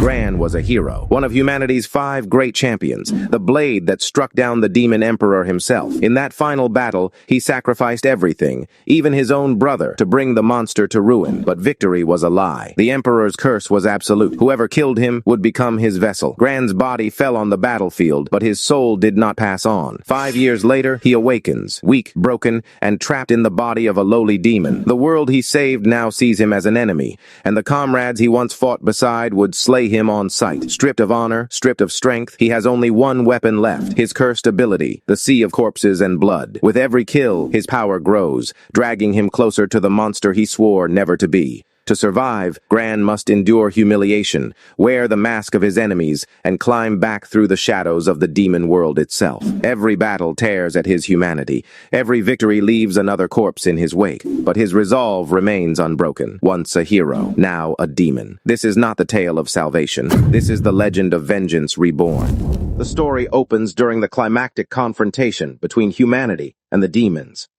Gran was a hero, one of humanity's 5 great champions, the blade that struck down the demon emperor himself. In that final battle, he sacrificed everything, even his own brother, to bring the monster to ruin. But victory was a lie. The emperor's curse was absolute. Whoever killed him would become his vessel. Gran's body fell on the battlefield, but his soul did not pass on. 5 years later, he awakens, weak, broken, and trapped in the body of a lowly demon. The world he saved now sees him as an enemy, and the comrades he once fought beside would slay him on sight. Stripped of honor, stripped of strength, he has only one weapon left, his cursed ability, the sea of corpses and blood. With every kill, his power grows, dragging him closer to the monster he swore never to be. To survive, Gran must endure humiliation, wear the mask of his enemies, and climb back through the shadows of the demon world itself. Every battle tears at his humanity. Every victory leaves another corpse in his wake. But his resolve remains unbroken. Once a hero, now a demon. This is not the tale of salvation. This is the legend of vengeance reborn. The story opens during the climactic confrontation between humanity and the demons.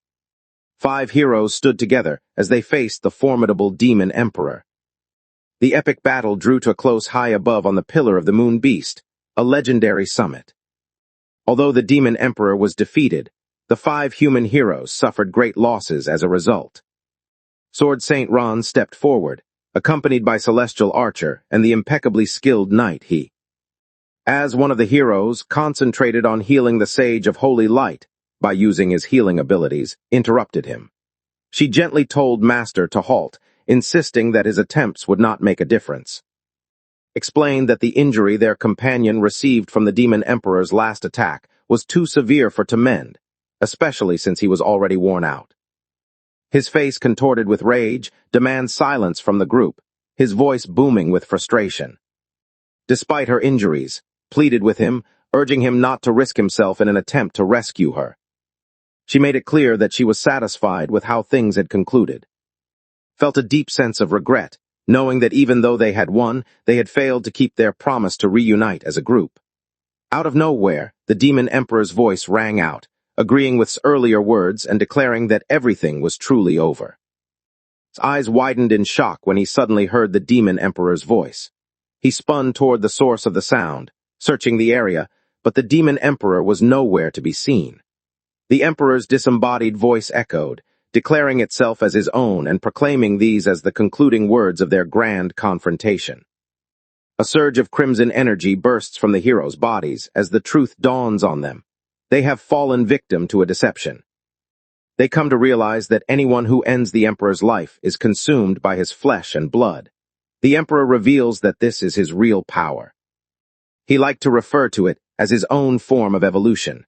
5 heroes stood together as they faced the formidable demon emperor. The epic battle drew to a close high above on the pillar of the moon beast, a legendary summit. Although the demon emperor was defeated, the 5 human heroes suffered great losses as a result. Sword Saint Ron stepped forward, accompanied by Celestial Archer and the impeccably skilled knight He. As one of the heroes concentrated on healing the Sage of Holy Light, by using his healing abilities, interrupted him. She gently told Master to halt, insisting that his attempts would not make a difference. Explained that the injury their companion received from the Demon Emperor's last attack was too severe for to mend, especially since he was already worn out. His face contorted with rage, demands silence from the group, his voice booming with frustration. Despite her injuries, pleaded with him, urging him not to risk himself in an attempt to rescue her. She made it clear that she was satisfied with how things had concluded. Felt a deep sense of regret, knowing that even though they had won, they had failed to keep their promise to reunite as a group. Out of nowhere, the Demon Emperor's voice rang out, agreeing with earlier words and declaring that everything was truly over. His eyes widened in shock when he suddenly heard the Demon Emperor's voice. He spun toward the source of the sound, searching the area, but the Demon Emperor was nowhere to be seen. The Emperor's disembodied voice echoed, declaring itself as his own and proclaiming these as the concluding words of their grand confrontation. A surge of crimson energy bursts from the heroes' bodies as the truth dawns on them. They have fallen victim to a deception. They come to realize that anyone who ends the Emperor's life is consumed by his flesh and blood. The Emperor reveals that this is his real power. He liked to refer to it as his own form of evolution.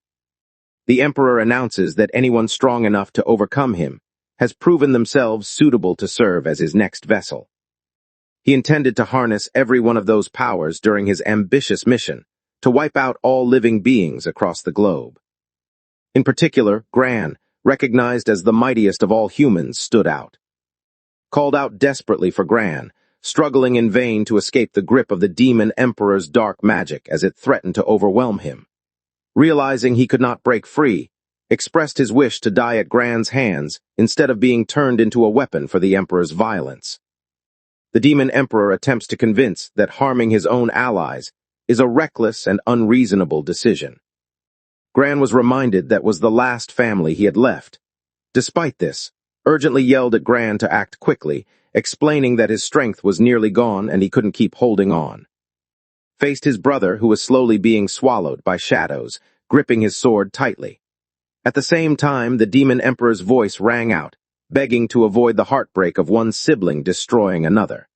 The Emperor announces that anyone strong enough to overcome him has proven themselves suitable to serve as his next vessel. He intended to harness every one of those powers during his ambitious mission to wipe out all living beings across the globe. In particular, Gran, recognized as the mightiest of all humans, stood out. Called out desperately for Gran, struggling in vain to escape the grip of the Demon Emperor's dark magic as it threatened to overwhelm him. Realizing he could not break free, expressed his wish to die at Gran's hands instead of being turned into a weapon for the Emperor's violence. The Demon Emperor attempts to convince that harming his own allies is a reckless and unreasonable decision. Gran was reminded that was the last family he had left. Despite this, urgently yelled at Gran to act quickly, explaining that his strength was nearly gone and he couldn't keep holding on. Faced his brother, who was slowly being swallowed by shadows, gripping his sword tightly. At the same time, the Demon Emperor's voice rang out, begging to avoid the heartbreak of one sibling destroying another.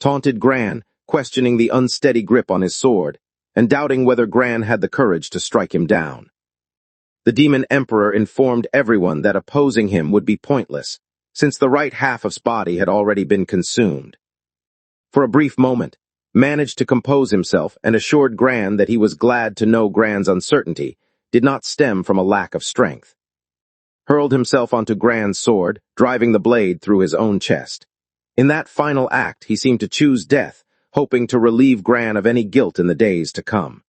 Taunted Gran, questioning the unsteady grip on his sword, and doubting whether Gran had the courage to strike him down. The Demon Emperor informed everyone that opposing him would be pointless, since the right half of his body had already been consumed. For a brief moment, managed to compose himself and assured Gran that he was glad to know Gran's uncertainty did not stem from a lack of strength. Hurled himself onto Gran's sword, driving the blade through his own chest. In that final act, he seemed to choose death, hoping to relieve Gran of any guilt in the days to come.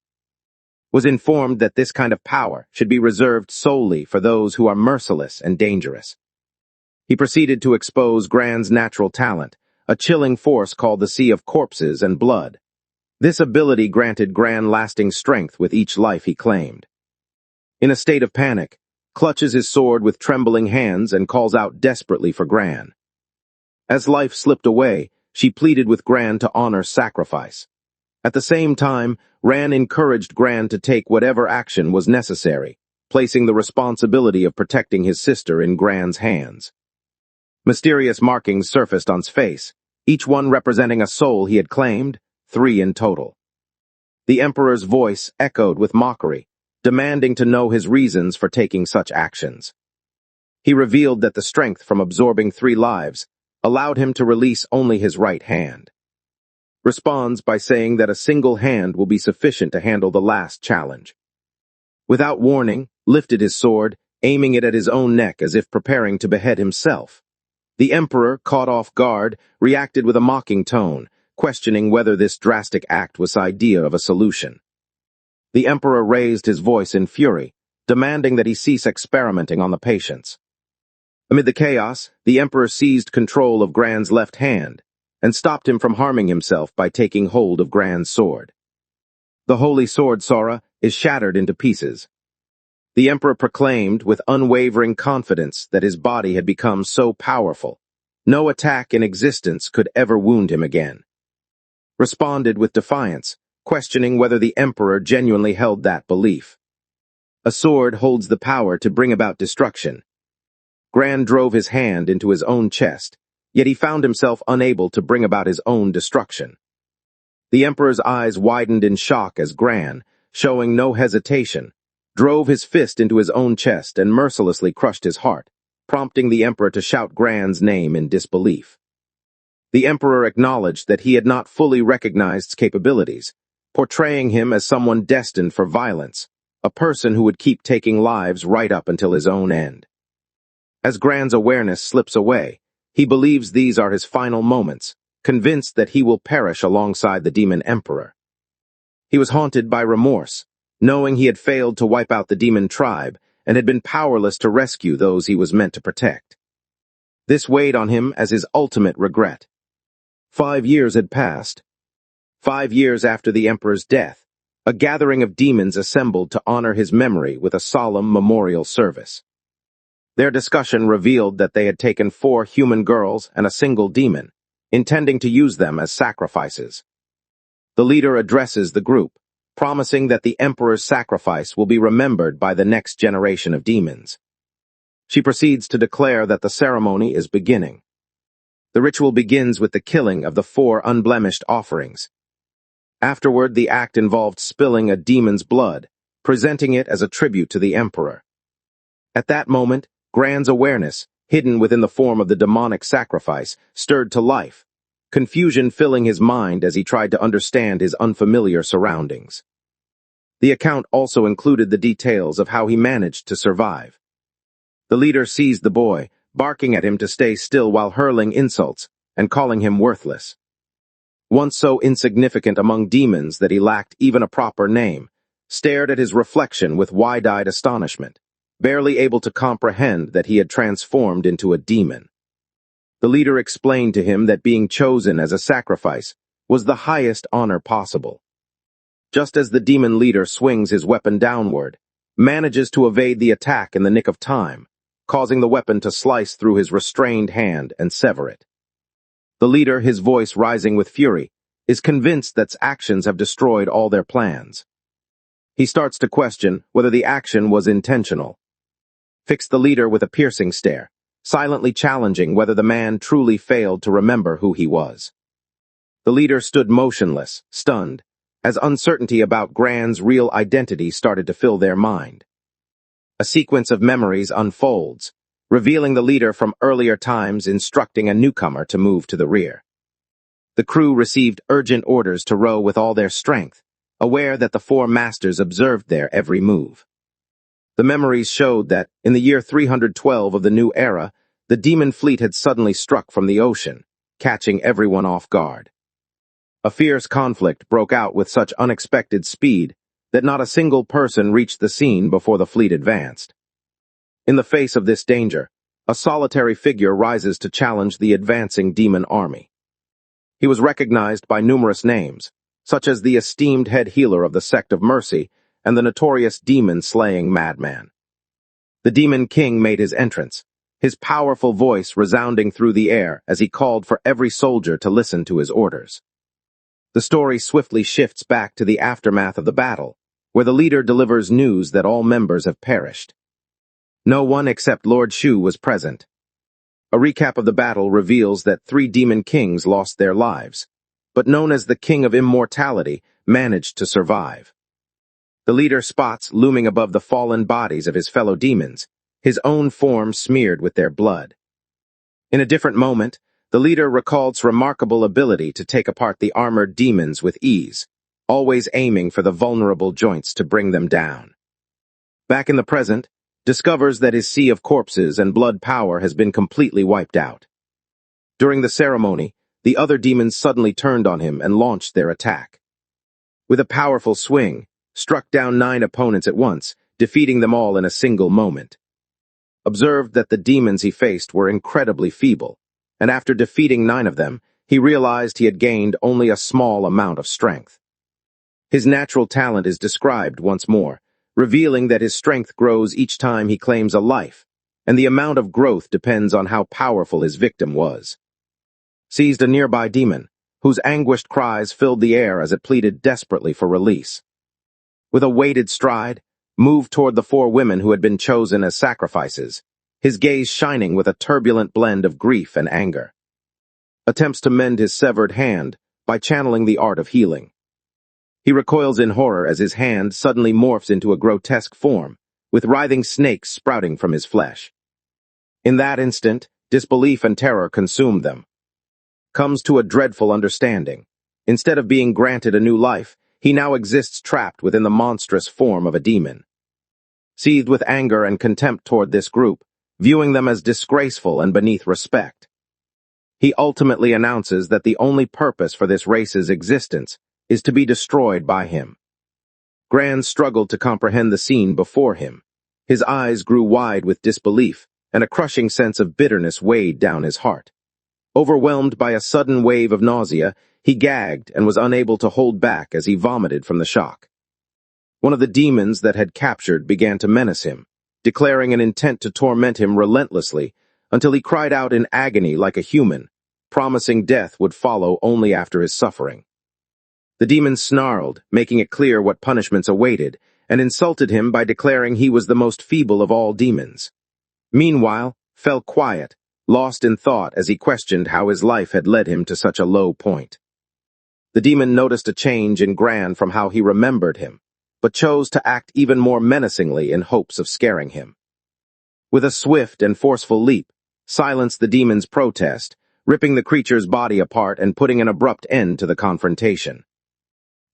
Was informed that this kind of power should be reserved solely for those who are merciless and dangerous. He proceeded to expose Gran's natural talent, a chilling force called the Sea of Corpses and Blood. This ability granted Gran lasting strength with each life he claimed. In a state of panic, clutches his sword with trembling hands and calls out desperately for Gran. As life slipped away, she pleaded with Gran to honor sacrifice. At the same time, Ran encouraged Gran to take whatever action was necessary, placing the responsibility of protecting his sister in Gran's hands. Mysterious markings surfaced on his face, each one representing a soul he had claimed, 3 in total. The Emperor's voice echoed with mockery, demanding to know his reasons for taking such actions. He revealed that the strength from absorbing 3 lives allowed him to release only his right hand. Responds by saying that a single hand will be sufficient to handle the last challenge. Without warning, lifted his sword, aiming it at his own neck as if preparing to behead himself. The Emperor, caught off guard, reacted with a mocking tone, questioning whether this drastic act was the idea of a solution. The Emperor raised his voice in fury, demanding that he cease experimenting on the patients. Amid the chaos, the Emperor seized control of Gran's left hand and stopped him from harming himself by taking hold of Gran's sword. The holy sword, Sora, is shattered into pieces. The Emperor proclaimed with unwavering confidence that his body had become so powerful, no attack in existence could ever wound him again. Responded with defiance, questioning whether the Emperor genuinely held that belief. A sword holds the power to bring about destruction. Gran drove his hand into his own chest, yet he found himself unable to bring about his own destruction. The Emperor's eyes widened in shock as Gran, showing no hesitation, drove his fist into his own chest and mercilessly crushed his heart, prompting the Emperor to shout Gran's name in disbelief. The Emperor acknowledged that he had not fully recognized his capabilities, portraying him as someone destined for violence, a person who would keep taking lives right up until his own end. As Gran's awareness slips away, he believes these are his final moments, convinced that he will perish alongside the Demon Emperor. He was haunted by remorse, knowing he had failed to wipe out the demon tribe and had been powerless to rescue those he was meant to protect. This weighed on him as his ultimate regret. 5 years had passed. 5 years after the Emperor's death, a gathering of demons assembled to honor his memory with a solemn memorial service. Their discussion revealed that they had taken 4 human girls and a single demon, intending to use them as sacrifices. The leader addresses the group, promising that the Emperor's sacrifice will be remembered by the next generation of demons. She proceeds to declare that the ceremony is beginning. The ritual begins with the killing of the 4 unblemished offerings. Afterward, the act involved spilling a demon's blood, presenting it as a tribute to the Emperor. At that moment, Gran's awareness, hidden within the form of the demonic sacrifice, stirred to life, confusion filling his mind as he tried to understand his unfamiliar surroundings. The account also included the details of how he managed to survive. The leader seized the boy, barking at him to stay still while hurling insults and calling him worthless. Once so insignificant among demons that he lacked even a proper name, stared at his reflection with wide-eyed astonishment, barely able to comprehend that he had transformed into a demon. The leader explained to him that being chosen as a sacrifice was the highest honor possible. Just as the demon leader swings his weapon downward, manages to evade the attack in the nick of time, causing the weapon to slice through his restrained hand and sever it. The leader, his voice rising with fury, is convinced that actions have destroyed all their plans. He starts to question whether the action was intentional. Fixed the leader with a piercing stare, silently challenging whether the man truly failed to remember who he was. The leader stood motionless, stunned, as uncertainty about Gran's real identity started to fill their mind. A sequence of memories unfolds, revealing the leader from earlier times instructing a newcomer to move to the rear. The crew received urgent orders to row with all their strength, aware that the 4 masters observed their every move. The memories showed that, in the year 312 of the new era, the demon fleet had suddenly struck from the ocean, catching everyone off guard. A fierce conflict broke out with such unexpected speed that not a single person reached the scene before the fleet advanced. In the face of this danger, a solitary figure rises to challenge the advancing demon army. He was recognized by numerous names, such as the esteemed head healer of the sect of Mercy and the notorious demon-slaying madman. The Demon King made his entrance, his powerful voice resounding through the air as he called for every soldier to listen to his orders. The story swiftly shifts back to the aftermath of the battle, where the leader delivers news that all members have perished. No one except Lord Shu was present. A recap of the battle reveals that 3 demon kings lost their lives, but known as the King of Immortality managed to survive. The leader spots looming above the fallen bodies of his fellow demons, his own form smeared with their blood. In a different moment, the leader recalls remarkable ability to take apart the armored demons with ease, always aiming for the vulnerable joints to bring them down. Back in the present, discovers that his sea of corpses and blood power has been completely wiped out. During the ceremony, the other demons suddenly turned on him and launched their attack. With a powerful swing, struck down 9 opponents at once, defeating them all in a single moment. Observed that the demons he faced were incredibly feeble, and after defeating 9 of them, he realized he had gained only a small amount of strength. His natural talent is described once more, revealing that his strength grows each time he claims a life, and the amount of growth depends on how powerful his victim was. Seized a nearby demon, whose anguished cries filled the air as it pleaded desperately for release. With a weighted stride, moved toward the 4 women who had been chosen as sacrifices, his gaze shining with a turbulent blend of grief and anger. Attempts to mend his severed hand by channeling the art of healing. He recoils in horror as his hand suddenly morphs into a grotesque form, with writhing snakes sprouting from his flesh. In that instant, disbelief and terror consumed them. Comes to a dreadful understanding. Instead of being granted a new life, he now exists trapped within the monstrous form of a demon. Seethed with anger and contempt toward this group, viewing them as disgraceful and beneath respect, he ultimately announces that the only purpose for this race's existence is to be destroyed by him. Gran struggled to comprehend the scene before him. His eyes grew wide with disbelief, and a crushing sense of bitterness weighed down his heart. Overwhelmed by a sudden wave of nausea, he gagged and was unable to hold back as he vomited from the shock. One of the demons that had captured began to menace him, declaring an intent to torment him relentlessly until he cried out in agony like a human, promising death would follow only after his suffering. The demon snarled, making it clear what punishments awaited, and insulted him by declaring he was the most feeble of all demons. Meanwhile, fell quiet, lost in thought as he questioned how his life had led him to such a low point. The demon noticed a change in Gran from how he remembered him, but chose to act even more menacingly in hopes of scaring him. With a swift and forceful leap, silenced the demon's protest, ripping the creature's body apart and putting an abrupt end to the confrontation.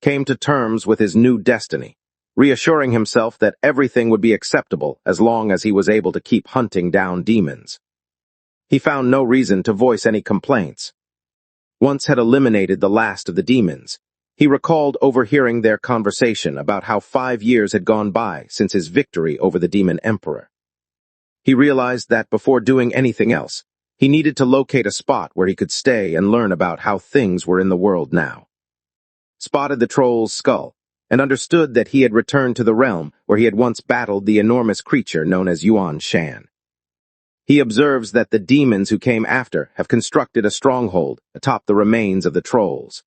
Came to terms with his new destiny, reassuring himself that everything would be acceptable as long as he was able to keep hunting down demons. He found no reason to voice any complaints. Once had eliminated the last of the demons, he recalled overhearing their conversation about how 5 years had gone by since his victory over the Demon Emperor. He realized that before doing anything else, he needed to locate a spot where he could stay and learn about how things were in the world now. Spotted the troll's skull, and understood that he had returned to the realm where he had once battled the enormous creature known as Yuan Shan. He observes that the demons who came after have constructed a stronghold atop the remains of the trolls.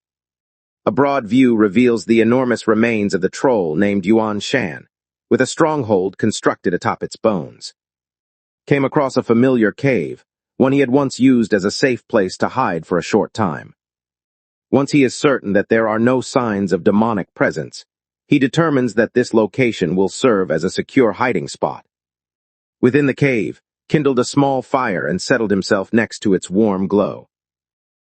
A broad view reveals the enormous remains of the troll named Yuan Shan, with a stronghold constructed atop its bones. Came across a familiar cave, one he had once used as a safe place to hide for a short time. Once he is certain that there are no signs of demonic presence, he determines that this location will serve as a secure hiding spot. Within the cave, kindled a small fire and settled himself next to its warm glow.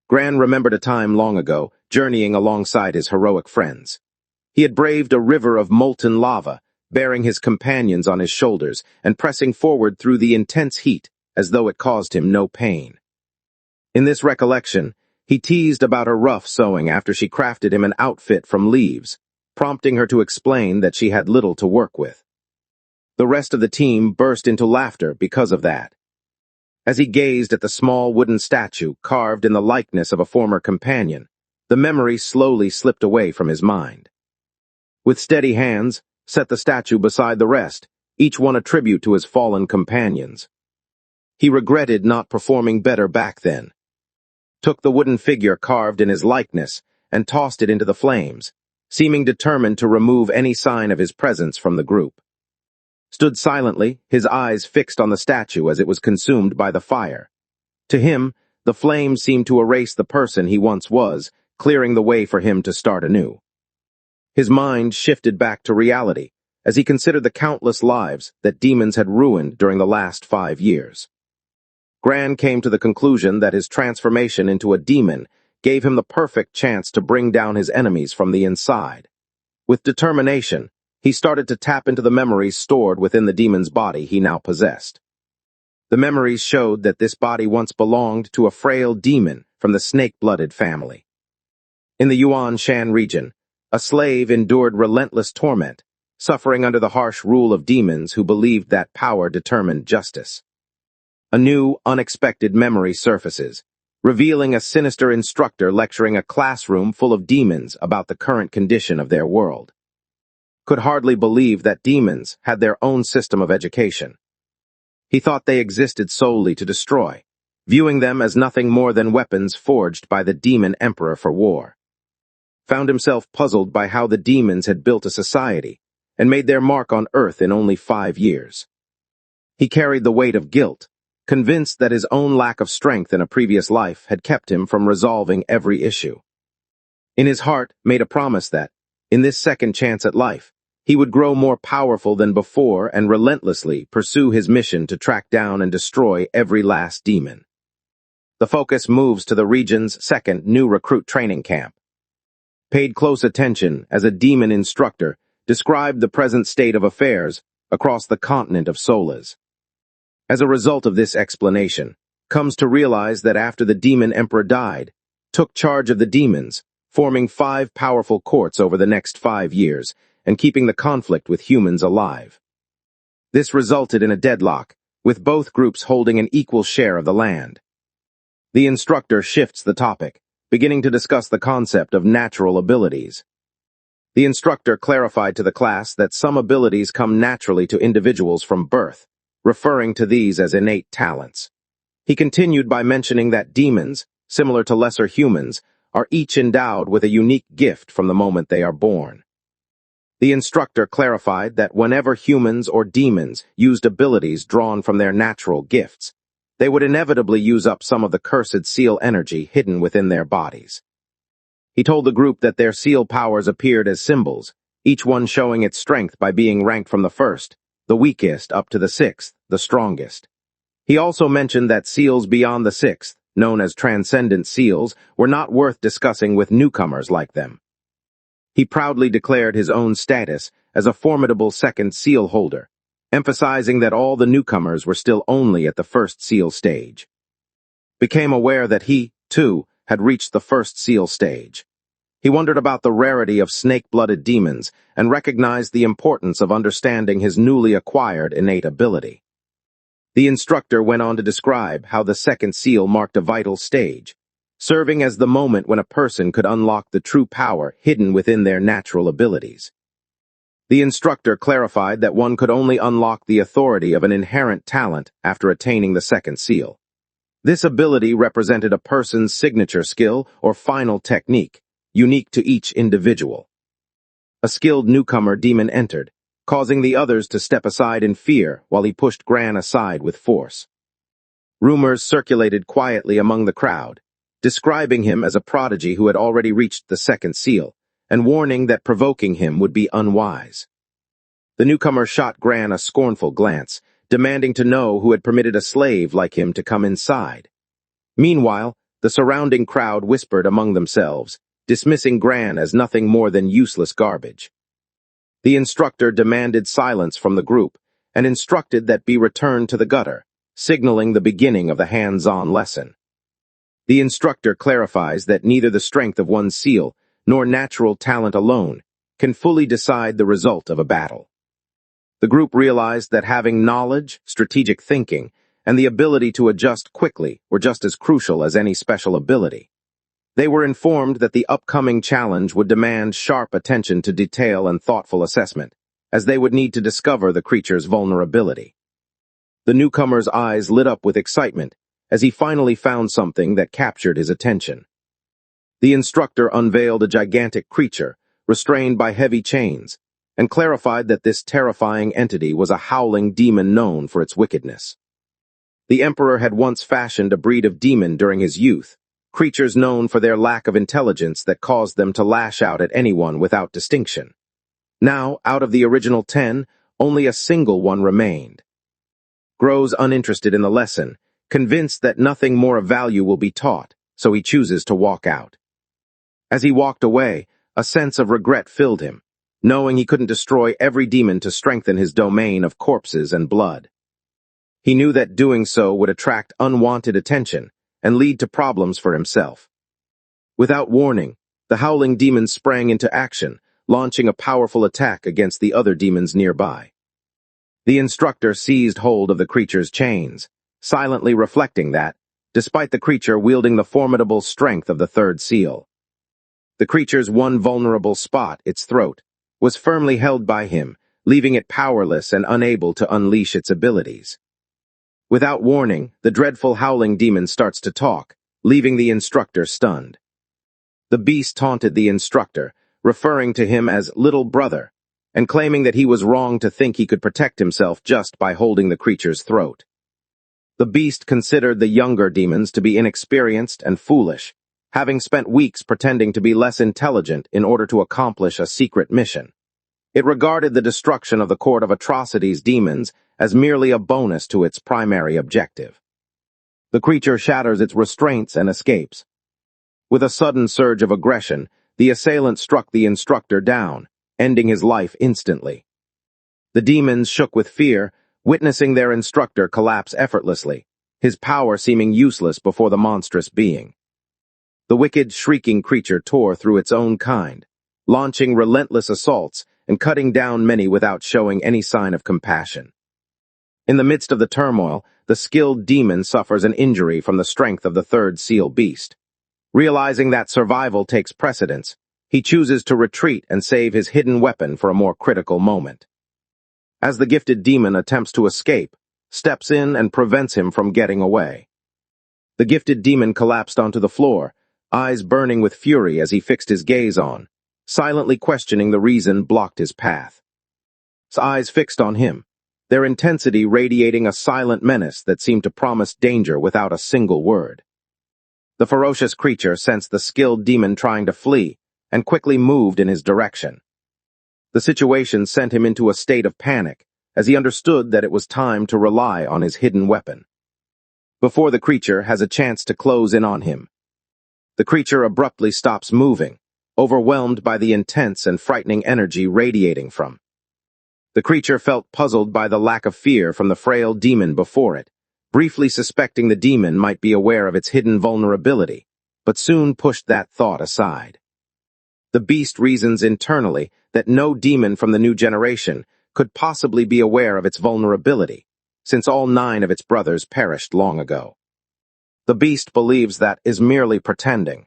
Gran remembered a time long ago, journeying alongside his heroic friends. He had braved a river of molten lava, bearing his companions on his shoulders and pressing forward through the intense heat as though it caused him no pain. In this recollection, he teased about her rough sewing after she crafted him an outfit from leaves, prompting her to explain that she had little to work with. The rest of the team burst into laughter because of that. As he gazed at the small wooden statue carved in the likeness of a former companion, The memory slowly slipped away from his mind. With steady hands, set the statue beside the rest, each one a tribute to his fallen companions. He regretted not performing better back then. Took the wooden figure carved in his likeness and tossed it into the flames, seeming determined to remove any sign of his presence from the group. Stood silently, his eyes fixed on the statue as it was consumed by the fire. To him, the flames seemed to erase the person he once was, clearing the way for him to start anew. His mind shifted back to reality as he considered the countless lives that demons had ruined during the last 5 years. Gran came to the conclusion that his transformation into a demon gave him the perfect chance to bring down his enemies from the inside. With determination, he started to tap into the memories stored within the demon's body he now possessed. The memories showed that this body once belonged to a frail demon from the snake-blooded family. In the Yuan Shan region, a slave endured relentless torment, suffering under the harsh rule of demons who believed that power determined justice. A new, unexpected memory surfaces, revealing a sinister instructor lecturing a classroom full of demons about the current condition of their world. Could hardly believe that demons had their own system of education. He thought they existed solely to destroy, viewing them as nothing more than weapons forged by the demon emperor for war. Found himself puzzled by how the demons had built a society and made their mark on Earth in only 5 years. He carried the weight of guilt, convinced that his own lack of strength in a previous life had kept him from resolving every issue. In his heart, made a promise that, in this second chance at life, he would grow more powerful than before and relentlessly pursue his mission to track down and destroy every last demon. The focus moves to the region's second new recruit training camp. Paid close attention as a demon instructor described the present state of affairs across the continent of Solas. As a result of this explanation, comes to realize that after the demon emperor died, took charge of the demons, forming 5 powerful courts over the next 5 years, and keeping the conflict with humans alive. This resulted in a deadlock, with both groups holding an equal share of the land. The instructor shifts the topic, beginning to discuss the concept of natural abilities. The instructor clarified to the class that some abilities come naturally to individuals from birth, referring to these as innate talents. He continued by mentioning that demons, similar to lesser humans, are each endowed with a unique gift from the moment they are born. The instructor clarified that whenever humans or demons used abilities drawn from their natural gifts, they would inevitably use up some of the cursed seal energy hidden within their bodies. He told the group that their seal powers appeared as symbols, each one showing its strength by being ranked from the first, the weakest, up to the 6th, the strongest. He also mentioned that seals beyond the 6th, known as transcendent seals, were not worth discussing with newcomers like them. He proudly declared his own status as a formidable second seal holder, emphasizing that all the newcomers were still only at the first seal stage. Became aware that he, too, had reached the first seal stage. He wondered about the rarity of snake-blooded demons and recognized the importance of understanding his newly acquired innate ability. The instructor went on to describe how the second seal marked a vital stage, serving as the moment when a person could unlock the true power hidden within their natural abilities. The instructor clarified that one could only unlock the authority of an inherent talent after attaining the second seal. This ability represented a person's signature skill or final technique, unique to each individual. A skilled newcomer demon entered, causing the others to step aside in fear while he pushed Gran aside with force. Rumors circulated quietly among the crowd, describing him as a prodigy who had already reached the second seal, and warning that provoking him would be unwise. The newcomer shot Gran a scornful glance, demanding to know who had permitted a slave like him to come inside. Meanwhile, the surrounding crowd whispered among themselves, dismissing Gran as nothing more than useless garbage. The instructor demanded silence from the group and instructed that be returned to the gutter, signaling the beginning of the hands-on lesson. The instructor clarifies that neither the strength of one's seal nor natural talent alone can fully decide the result of a battle. The group realized that having knowledge, strategic thinking, and the ability to adjust quickly were just as crucial as any special ability. They were informed that the upcoming challenge would demand sharp attention to detail and thoughtful assessment, as they would need to discover the creature's vulnerability. The newcomer's eyes lit up with excitement as he finally found something that captured his attention. The instructor unveiled a gigantic creature, restrained by heavy chains, and clarified that this terrifying entity was a howling demon known for its wickedness. The emperor had once fashioned a breed of demon during his youth, creatures known for their lack of intelligence that caused them to lash out at anyone without distinction. Now, out of the original 10, only a single one remained. Grows uninterested in the lesson, convinced that nothing more of value will be taught, so he chooses to walk out. As he walked away, a sense of regret filled him, knowing he couldn't destroy every demon to strengthen his domain of corpses and blood. He knew that doing so would attract unwanted attention and lead to problems for himself. Without warning, the howling demon sprang into action, launching a powerful attack against the other demons nearby. The instructor seized hold of the creature's chains, silently reflecting that, despite the creature wielding the formidable strength of the third seal. The creature's one vulnerable spot, its throat, was firmly held by him, leaving it powerless and unable to unleash its abilities. Without warning, the dreadful howling demon starts to talk, leaving the instructor stunned. The beast taunted the instructor, referring to him as little brother, and claiming that he was wrong to think he could protect himself just by holding the creature's throat. The beast considered the younger demons to be inexperienced and foolish, having spent weeks pretending to be less intelligent in order to accomplish a secret mission. It regarded the destruction of the Court of Atrocities demons as merely a bonus to its primary objective. The creature shatters its restraints and escapes. With a sudden surge of aggression, the assailant struck the instructor down, ending his life instantly. The demons shook with fear, witnessing their instructor collapse effortlessly, his power seeming useless before the monstrous being. The wicked, shrieking creature tore through its own kind, launching relentless assaults and cutting down many without showing any sign of compassion. In the midst of the turmoil, the skilled demon suffers an injury from the strength of the third seal beast. Realizing that survival takes precedence, he chooses to retreat and save his hidden weapon for a more critical moment. As the gifted demon attempts to escape, steps in and prevents him from getting away. The gifted demon collapsed onto the floor, eyes burning with fury as he fixed his gaze on, silently questioning the reason blocked his path. His eyes fixed on him, their intensity radiating a silent menace that seemed to promise danger without a single word. The ferocious creature sensed the skilled demon trying to flee, and quickly moved in his direction. The situation sent him into a state of panic, as he understood that it was time to rely on his hidden weapon. Before the creature has a chance to close in on him, the creature abruptly stops moving, overwhelmed by the intense and frightening energy radiating from. The creature felt puzzled by the lack of fear from the frail demon before it, briefly suspecting the demon might be aware of its hidden vulnerability, but soon pushed that thought aside. The beast reasons internally that no demon from the new generation could possibly be aware of its vulnerability, since all 9 of its brothers perished long ago. The beast believes that is merely pretending.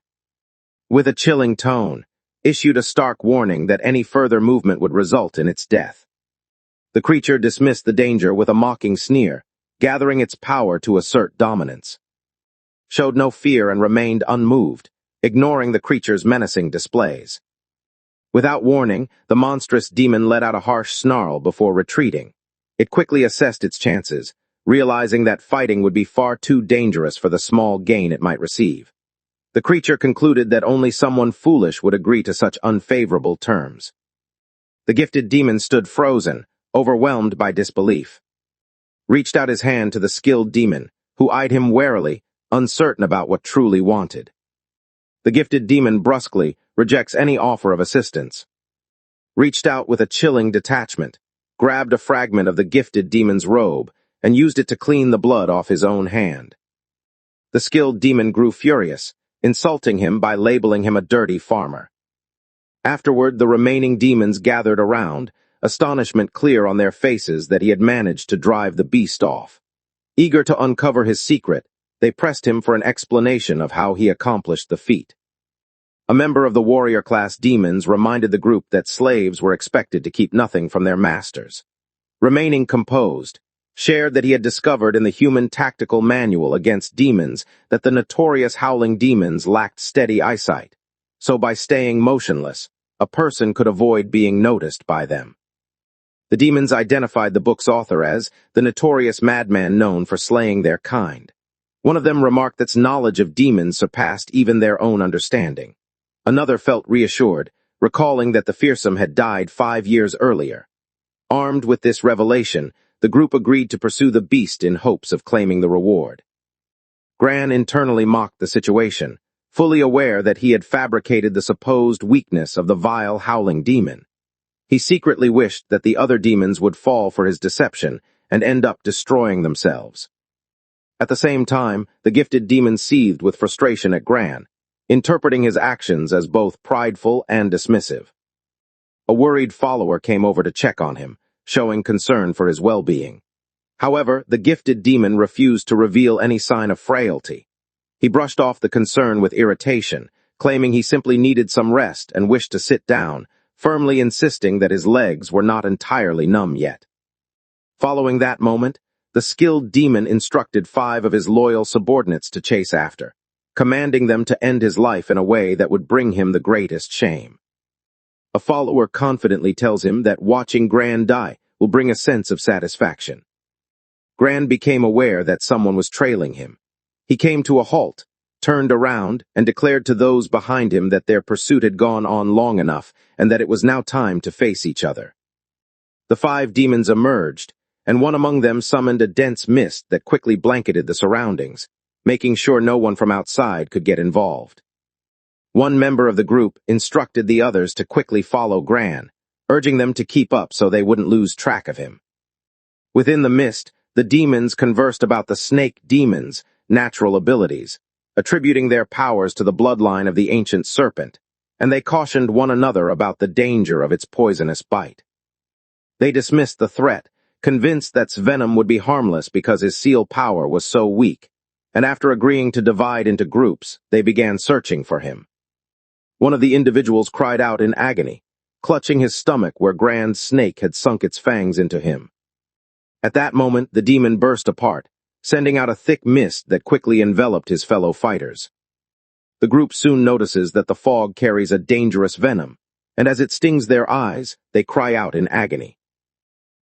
With a chilling tone, issued a stark warning that any further movement would result in its death. The creature dismissed the danger with a mocking sneer, gathering its power to assert dominance. Showed no fear and remained unmoved, ignoring the creature's menacing displays. Without warning, the monstrous demon let out a harsh snarl before retreating. It quickly assessed its chances, realizing that fighting would be far too dangerous for the small gain it might receive. The creature concluded that only someone foolish would agree to such unfavorable terms. The gifted demon stood frozen, overwhelmed by disbelief. Reached out his hand to the skilled demon, who eyed him warily, uncertain about what truly wanted. The gifted demon brusquely rejects any offer of assistance. Reached out with a chilling detachment, grabbed a fragment of the gifted demon's robe, and used it to clean the blood off his own hand. The skilled demon grew furious, insulting him by labeling him a dirty farmer. Afterward, the remaining demons gathered around, astonishment clear on their faces that he had managed to drive the beast off. Eager to uncover his secret, they pressed him for an explanation of how he accomplished the feat. A member of the warrior-class demons reminded the group that slaves were expected to keep nothing from their masters. Remaining composed, shared that he had discovered in the human tactical manual against demons that the notorious howling demons lacked steady eyesight, so by staying motionless, a person could avoid being noticed by them. The demons identified the book's author as the notorious madman known for slaying their kind. One of them remarked that knowledge of demons surpassed even their own understanding. Another felt reassured, recalling that the fearsome had died 5 years earlier. Armed with this revelation, the group agreed to pursue the beast in hopes of claiming the reward. Gran internally mocked the situation, fully aware that he had fabricated the supposed weakness of the vile howling demon. He secretly wished that the other demons would fall for his deception and end up destroying themselves. At the same time, the gifted demon seethed with frustration at Gran, interpreting his actions as both prideful and dismissive. A worried follower came over to check on him, showing concern for his well-being. However, the gifted demon refused to reveal any sign of frailty. He brushed off the concern with irritation, claiming he simply needed some rest and wished to sit down, firmly insisting that his legs were not entirely numb yet. Following that moment, the skilled demon instructed 5 of his loyal subordinates to chase after, commanding them to end his life in a way that would bring him the greatest shame. A follower confidently tells him that watching Gran die will bring a sense of satisfaction. Gran became aware that someone was trailing him. He came to a halt, turned around, and declared to those behind him that their pursuit had gone on long enough and that it was now time to face each other. The 5 demons emerged, and one among them summoned a dense mist that quickly blanketed the surroundings, making sure no one from outside could get involved. One member of the group instructed the others to quickly follow Gran, urging them to keep up so they wouldn't lose track of him. Within the mist, the demons conversed about the snake demons' natural abilities, attributing their powers to the bloodline of the ancient serpent, and they cautioned one another about the danger of its poisonous bite. They dismissed the threat, convinced that its venom would be harmless because his seal power was so weak, and after agreeing to divide into groups, they began searching for him. One of the individuals cried out in agony, clutching his stomach where Gran's snake had sunk its fangs into him. At that moment, the demon burst apart, sending out a thick mist that quickly enveloped his fellow fighters. The group soon notices that the fog carries a dangerous venom, and as it stings their eyes, they cry out in agony.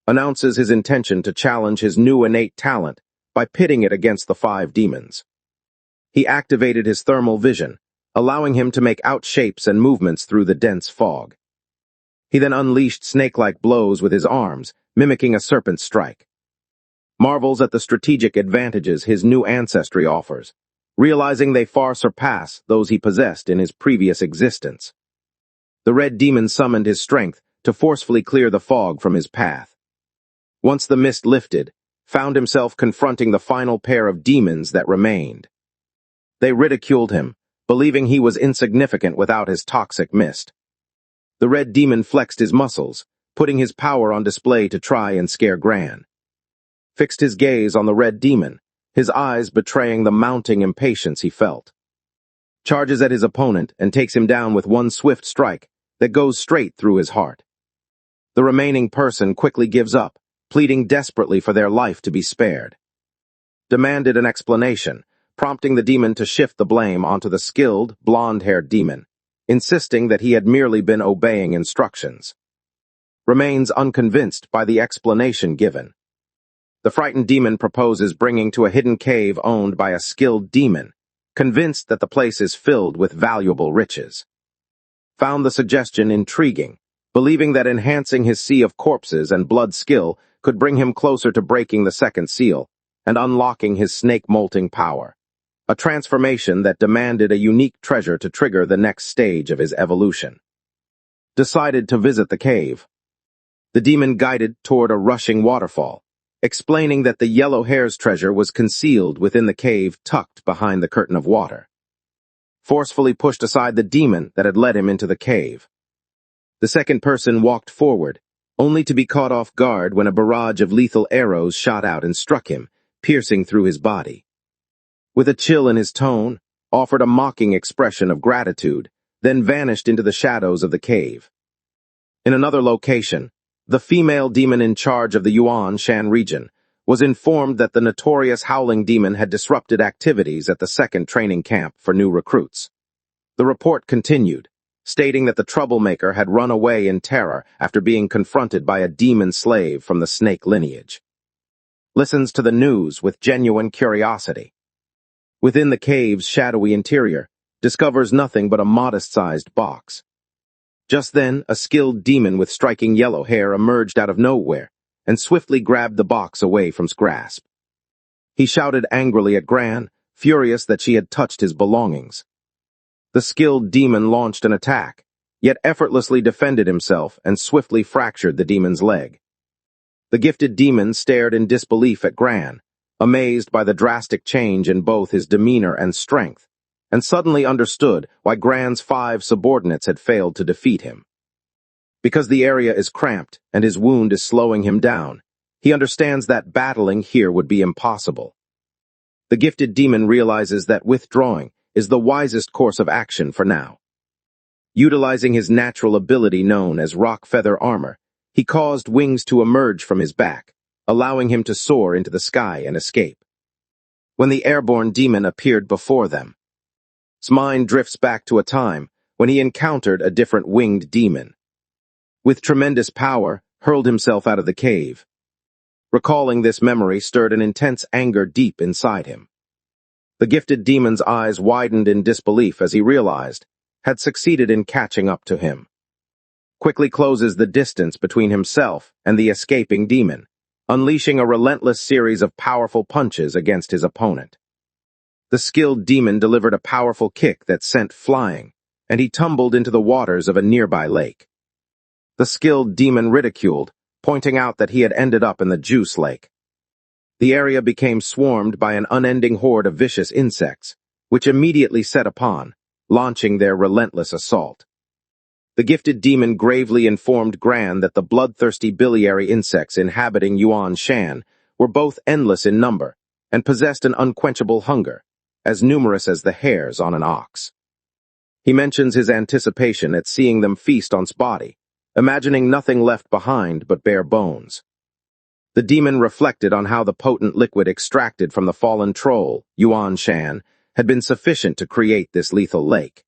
Announces his intention to challenge his new innate talent by pitting it against the 5 demons. He activated his thermal vision, allowing him to make out shapes and movements through the dense fog. He then unleashed snake-like blows with his arms, mimicking a serpent strike. Marvels at the strategic advantages his new ancestry offers, realizing they far surpass those he possessed in his previous existence. The red demon summoned his strength to forcefully clear the fog from his path. Once the mist lifted, found himself confronting the final pair of demons that remained. They ridiculed him, believing he was insignificant without his toxic mist. The red demon flexed his muscles, putting his power on display to try and scare Gran. Fixed his gaze on the red demon, his eyes betraying the mounting impatience he felt. Charges at his opponent and takes him down with one swift strike that goes straight through his heart. The remaining person quickly gives up, pleading desperately for their life to be spared. Demanded an explanation, prompting the demon to shift the blame onto the skilled, blonde-haired demon, insisting that he had merely been obeying instructions. Remains unconvinced by the explanation given. The frightened demon proposes bringing to a hidden cave owned by a skilled demon, convinced that the place is filled with valuable riches. Found the suggestion intriguing, believing that enhancing his sea of corpses and blood skill could bring him closer to breaking the second seal and unlocking his snake-molting power, a transformation that demanded a unique treasure to trigger the next stage of his evolution. Decided to visit the cave. The demon guided toward a rushing waterfall, explaining that the yellow hare's treasure was concealed within the cave tucked behind the curtain of water. Forcefully pushed aside the demon that had led him into the cave. The second person walked forward, only to be caught off guard when a barrage of lethal arrows shot out and struck him, piercing through his body. With a chill in his tone, offered a mocking expression of gratitude, then vanished into the shadows of the cave. In another location, the female demon in charge of the Yuan Shan region was informed that the notorious Howling Demon had disrupted activities at the second training camp for new recruits. The report continued, stating that the troublemaker had run away in terror after being confronted by a demon slave from the snake lineage. Listens to the news with genuine curiosity. Within the cave's shadowy interior, discovers nothing but a modest-sized box. Just then, a skilled demon with striking yellow hair emerged out of nowhere and swiftly grabbed the box away from his grasp. He shouted angrily at Gran, furious that she had touched his belongings. The skilled demon launched an attack, yet effortlessly defended himself and swiftly fractured the demon's leg. The gifted demon stared in disbelief at Gran, amazed by the drastic change in both his demeanor and strength, and suddenly understood why Gran's 5 subordinates had failed to defeat him. Because the area is cramped and his wound is slowing him down, he understands that battling here would be impossible. The gifted demon realizes that withdrawing is the wisest course of action for now. Utilizing his natural ability known as rock feather armor, he caused wings to emerge from his back, allowing him to soar into the sky and escape. When the airborne demon appeared before them, his mind drifts back to a time when he encountered a different winged demon. With tremendous power, hurled himself out of the cave. Recalling this memory stirred an intense anger deep inside him. The gifted demon's eyes widened in disbelief as he realized had succeeded in catching up to him. Quickly closes the distance between himself and the escaping demon, unleashing a relentless series of powerful punches against his opponent. The skilled demon delivered a powerful kick that sent flying, and he tumbled into the waters of a nearby lake. The skilled demon ridiculed, pointing out that he had ended up in the juice lake. The area became swarmed by an unending horde of vicious insects, which immediately set upon, launching their relentless assault. The gifted demon gravely informed Gran that the bloodthirsty biliary insects inhabiting Yuan Shan were both endless in number and possessed an unquenchable hunger, as numerous as the hairs on an ox. He mentions his anticipation at seeing them feast on his body, imagining nothing left behind but bare bones. The demon reflected on how the potent liquid extracted from the fallen troll, Yuan Shan, had been sufficient to create this lethal lake.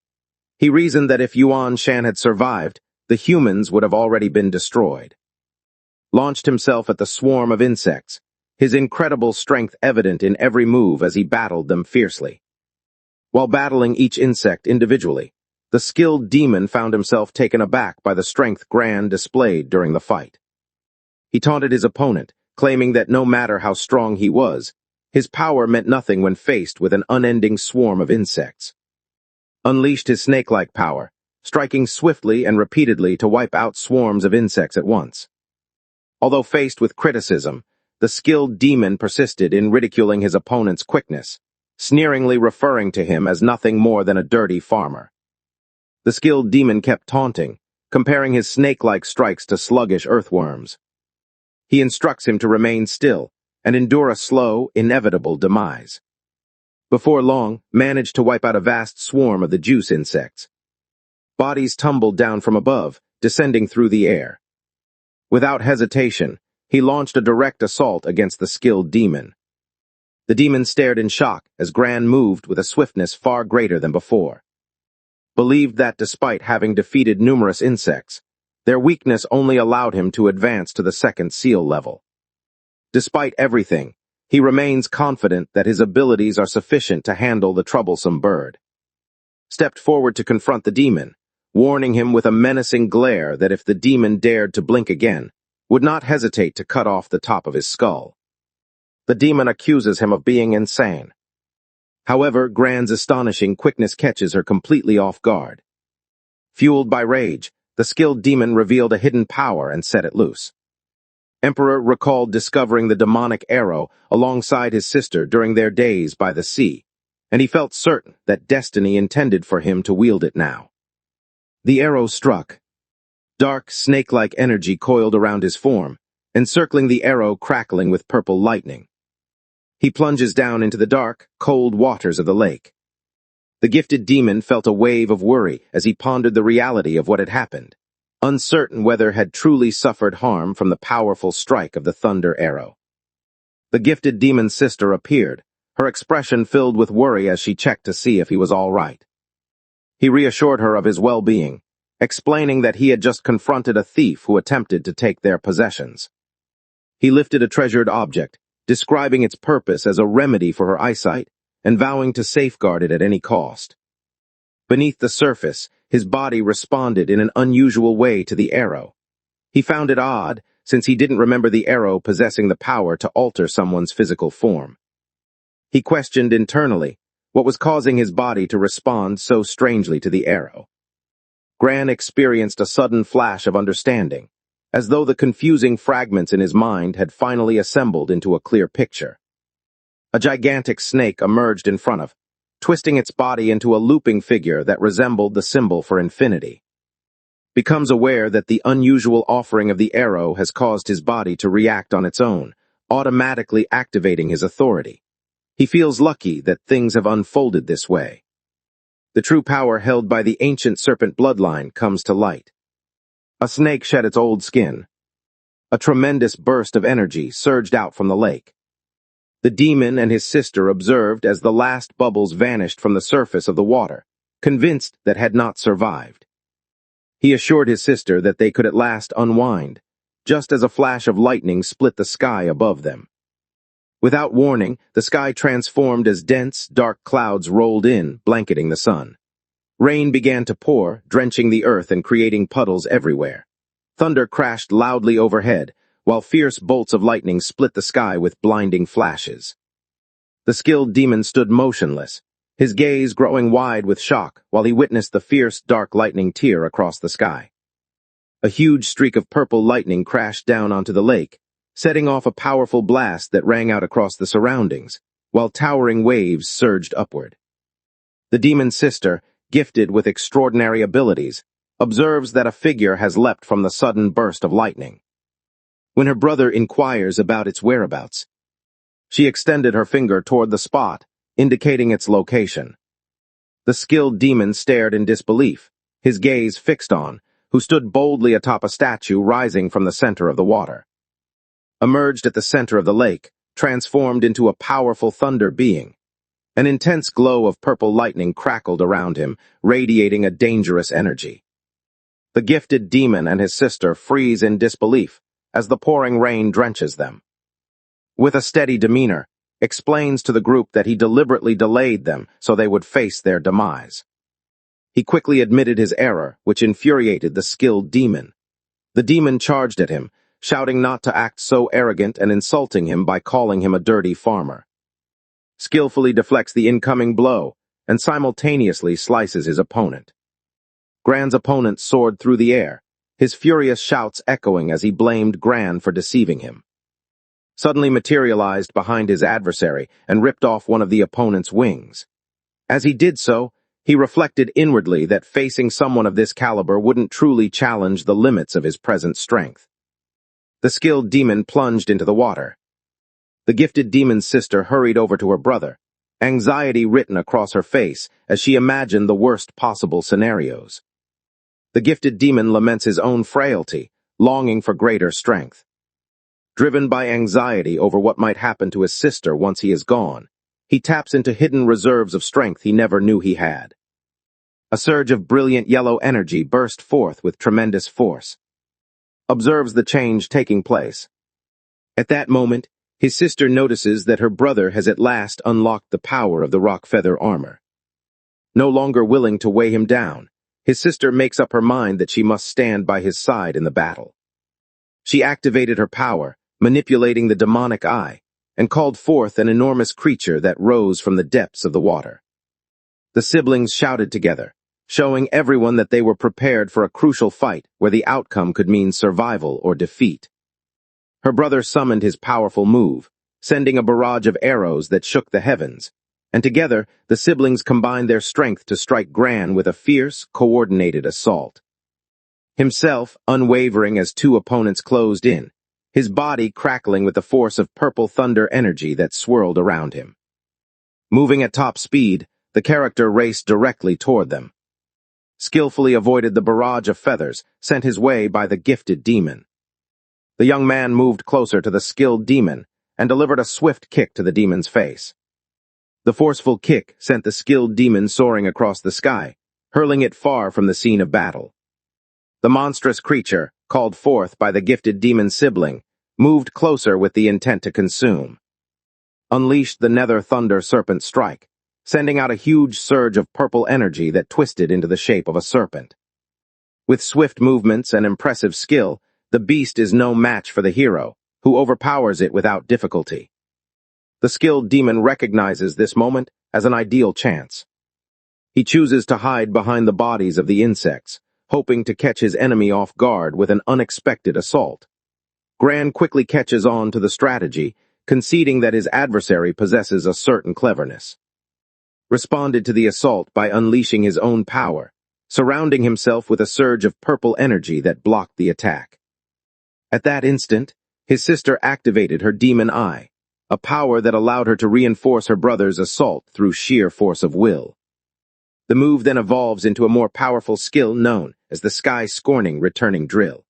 He reasoned that if Yuan Shan had survived, the humans would have already been destroyed. Launched himself at the swarm of insects, his incredible strength evident in every move as he battled them fiercely. While battling each insect individually, the skilled demon found himself taken aback by the strength Gran displayed during the fight. He taunted his opponent, claiming that no matter how strong he was, his power meant nothing when faced with an unending swarm of insects. Unleashed his snake-like power, striking swiftly and repeatedly to wipe out swarms of insects at once. Although faced with criticism, the skilled demon persisted in ridiculing his opponent's quickness, sneeringly referring to him as nothing more than a dirty farmer. The skilled demon kept taunting, comparing his snake-like strikes to sluggish earthworms. He instructs him to remain still and endure a slow, inevitable demise. Before long, managed to wipe out a vast swarm of the juice insects. Bodies tumbled down from above, descending through the air. Without hesitation, he launched a direct assault against the skilled demon. The demon stared in shock as Gran moved with a swiftness far greater than before. Believed that despite having defeated numerous insects, their weakness only allowed him to advance to the second seal level. Despite everything, he remains confident that his abilities are sufficient to handle the troublesome bird. Stepped forward to confront the demon, warning him with a menacing glare that if the demon dared to blink again, would not hesitate to cut off the top of his skull. The demon accuses him of being insane. However, Gran's astonishing quickness catches her completely off guard. Fueled by rage, the skilled demon revealed a hidden power and set it loose. Emperor recalled discovering the demonic arrow alongside his sister during their days by the sea, and he felt certain that destiny intended for him to wield it now. The arrow struck. Dark, snake-like energy coiled around his form, encircling the arrow crackling with purple lightning. He plunges down into the dark, cold waters of the lake. The gifted demon felt a wave of worry as he pondered the reality of what had happened, uncertain whether had truly suffered harm from the powerful strike of the thunder arrow. The gifted demon's sister appeared, her expression filled with worry as she checked to see if he was all right. He reassured her of his well-being, explaining that he had just confronted a thief who attempted to take their possessions. He lifted a treasured object, describing its purpose as a remedy for her eyesight, and vowing to safeguard it at any cost. Beneath the surface, his body responded in an unusual way to the arrow. He found it odd, since he didn't remember the arrow possessing the power to alter someone's physical form. He questioned internally what was causing his body to respond so strangely to the arrow. Gran experienced a sudden flash of understanding, as though the confusing fragments in his mind had finally assembled into a clear picture. A gigantic snake emerged in front of, twisting its body into a looping figure that resembled the symbol for infinity. Becomes aware that the unusual offering of the arrow has caused his body to react on its own, automatically activating his authority. He feels lucky that things have unfolded this way. The true power held by the ancient serpent bloodline comes to light. A snake shed its old skin. A tremendous burst of energy surged out from the lake. The demon and his sister observed as the last bubbles vanished from the surface of the water, convinced that had not survived. He assured his sister that they could at last unwind, just as a flash of lightning split the sky above them. Without warning, the sky transformed as dense, dark clouds rolled in, blanketing the sun. Rain began to pour, drenching the earth and creating puddles everywhere. Thunder crashed loudly overhead, while fierce bolts of lightning split the sky with blinding flashes. The skilled demon stood motionless, his gaze growing wide with shock while he witnessed the fierce, dark lightning tear across the sky. A huge streak of purple lightning crashed down onto the lake, setting off a powerful blast that rang out across the surroundings, while towering waves surged upward. The demon's sister, gifted with extraordinary abilities, observes that a figure has leapt from the sudden burst of lightning. When her brother inquires about its whereabouts, she extended her finger toward the spot, indicating its location. The skilled demon stared in disbelief, his gaze fixed on, who stood boldly atop a statue rising from the center of the water. Emerged at the center of the lake, transformed into a powerful thunder being. An intense glow of purple lightning crackled around him, radiating a dangerous energy. The gifted demon and his sister freeze in disbelief as the pouring rain drenches them. With a steady demeanor, explains to the group that he deliberately delayed them so they would face their demise. He quickly admitted his error, which infuriated the skilled demon. The demon charged at him, shouting not to act so arrogant and insulting him by calling him a dirty farmer. Skillfully deflects the incoming blow and simultaneously slices his opponent. Gran's opponent soared through the air, his furious shouts echoing as he blamed Gran for deceiving him. Suddenly materialized behind his adversary and ripped off one of the opponent's wings. As he did so, he reflected inwardly that facing someone of this caliber wouldn't truly challenge the limits of his present strength. The skilled demon plunged into the water. The gifted demon's sister hurried over to her brother, anxiety written across her face as she imagined the worst possible scenarios. The gifted demon laments his own frailty, longing for greater strength. Driven by anxiety over what might happen to his sister once he is gone, he taps into hidden reserves of strength he never knew he had. A surge of brilliant yellow energy burst forth with tremendous force. Observes the change taking place. At that moment, his sister notices that her brother has at last unlocked the power of the rock feather armor. No longer willing to weigh him down, his sister makes up her mind that she must stand by his side in the battle. She activated her power, manipulating the demonic eye, and called forth an enormous creature that rose from the depths of the water. The siblings shouted together, showing everyone that they were prepared for a crucial fight where the outcome could mean survival or defeat. Her brother summoned his powerful move, sending a barrage of arrows that shook the heavens, and together the siblings combined their strength to strike Gran with a fierce, coordinated assault. Himself unwavering as two opponents closed in, his body crackling with the force of purple thunder energy that swirled around him. Moving at top speed, the character raced directly toward them. Skillfully avoided the barrage of feathers sent his way by the gifted demon. The young man moved closer to the skilled demon and delivered a swift kick to the demon's face. The forceful kick sent the skilled demon soaring across the sky, hurling it far from the scene of battle. The monstrous creature, called forth by the gifted demon's sibling, moved closer with the intent to consume. Unleashed the nether thunder serpent strike, sending out a huge surge of purple energy that twisted into the shape of a serpent. With swift movements and impressive skill, the beast is no match for the hero, who overpowers it without difficulty. The skilled demon recognizes this moment as an ideal chance. He chooses to hide behind the bodies of the insects, hoping to catch his enemy off guard with an unexpected assault. Gran quickly catches on to the strategy, conceding that his adversary possesses a certain cleverness. Responded to the assault by unleashing his own power, surrounding himself with a surge of purple energy that blocked the attack. At that instant, his sister activated her demon eye, a power that allowed her to reinforce her brother's assault through sheer force of will. The move then evolves into a more powerful skill known as the sky-scorning returning drill.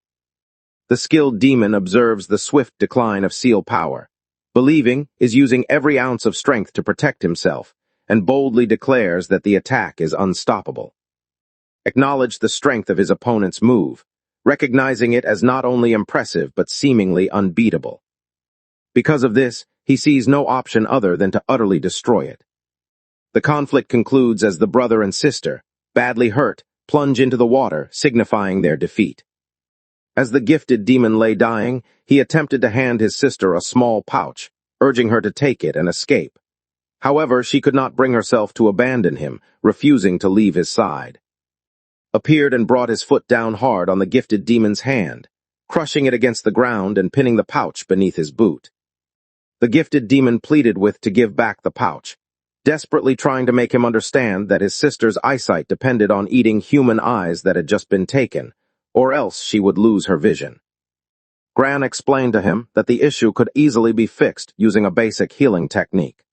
The skilled demon observes the swift decline of seal power, believing is using every ounce of strength to protect himself, and boldly declares that the attack is unstoppable. Acknowledge the strength of his opponent's move, recognizing it as not only impressive but seemingly unbeatable. Because of this, he sees no option other than to utterly destroy it. The conflict concludes as the brother and sister, badly hurt, plunge into the water, signifying their defeat. As the gifted demon lay dying, he attempted to hand his sister a small pouch, urging her to take it and escape. However, she could not bring herself to abandon him, refusing to leave his side. Appeared and brought his foot down hard on the gifted demon's hand, crushing it against the ground and pinning the pouch beneath his boot. The gifted demon pleaded with to give back the pouch, desperately trying to make him understand that his sister's eyesight depended on eating human eyes that had just been taken, or else she would lose her vision. Gran explained to him that the issue could easily be fixed using a basic healing technique.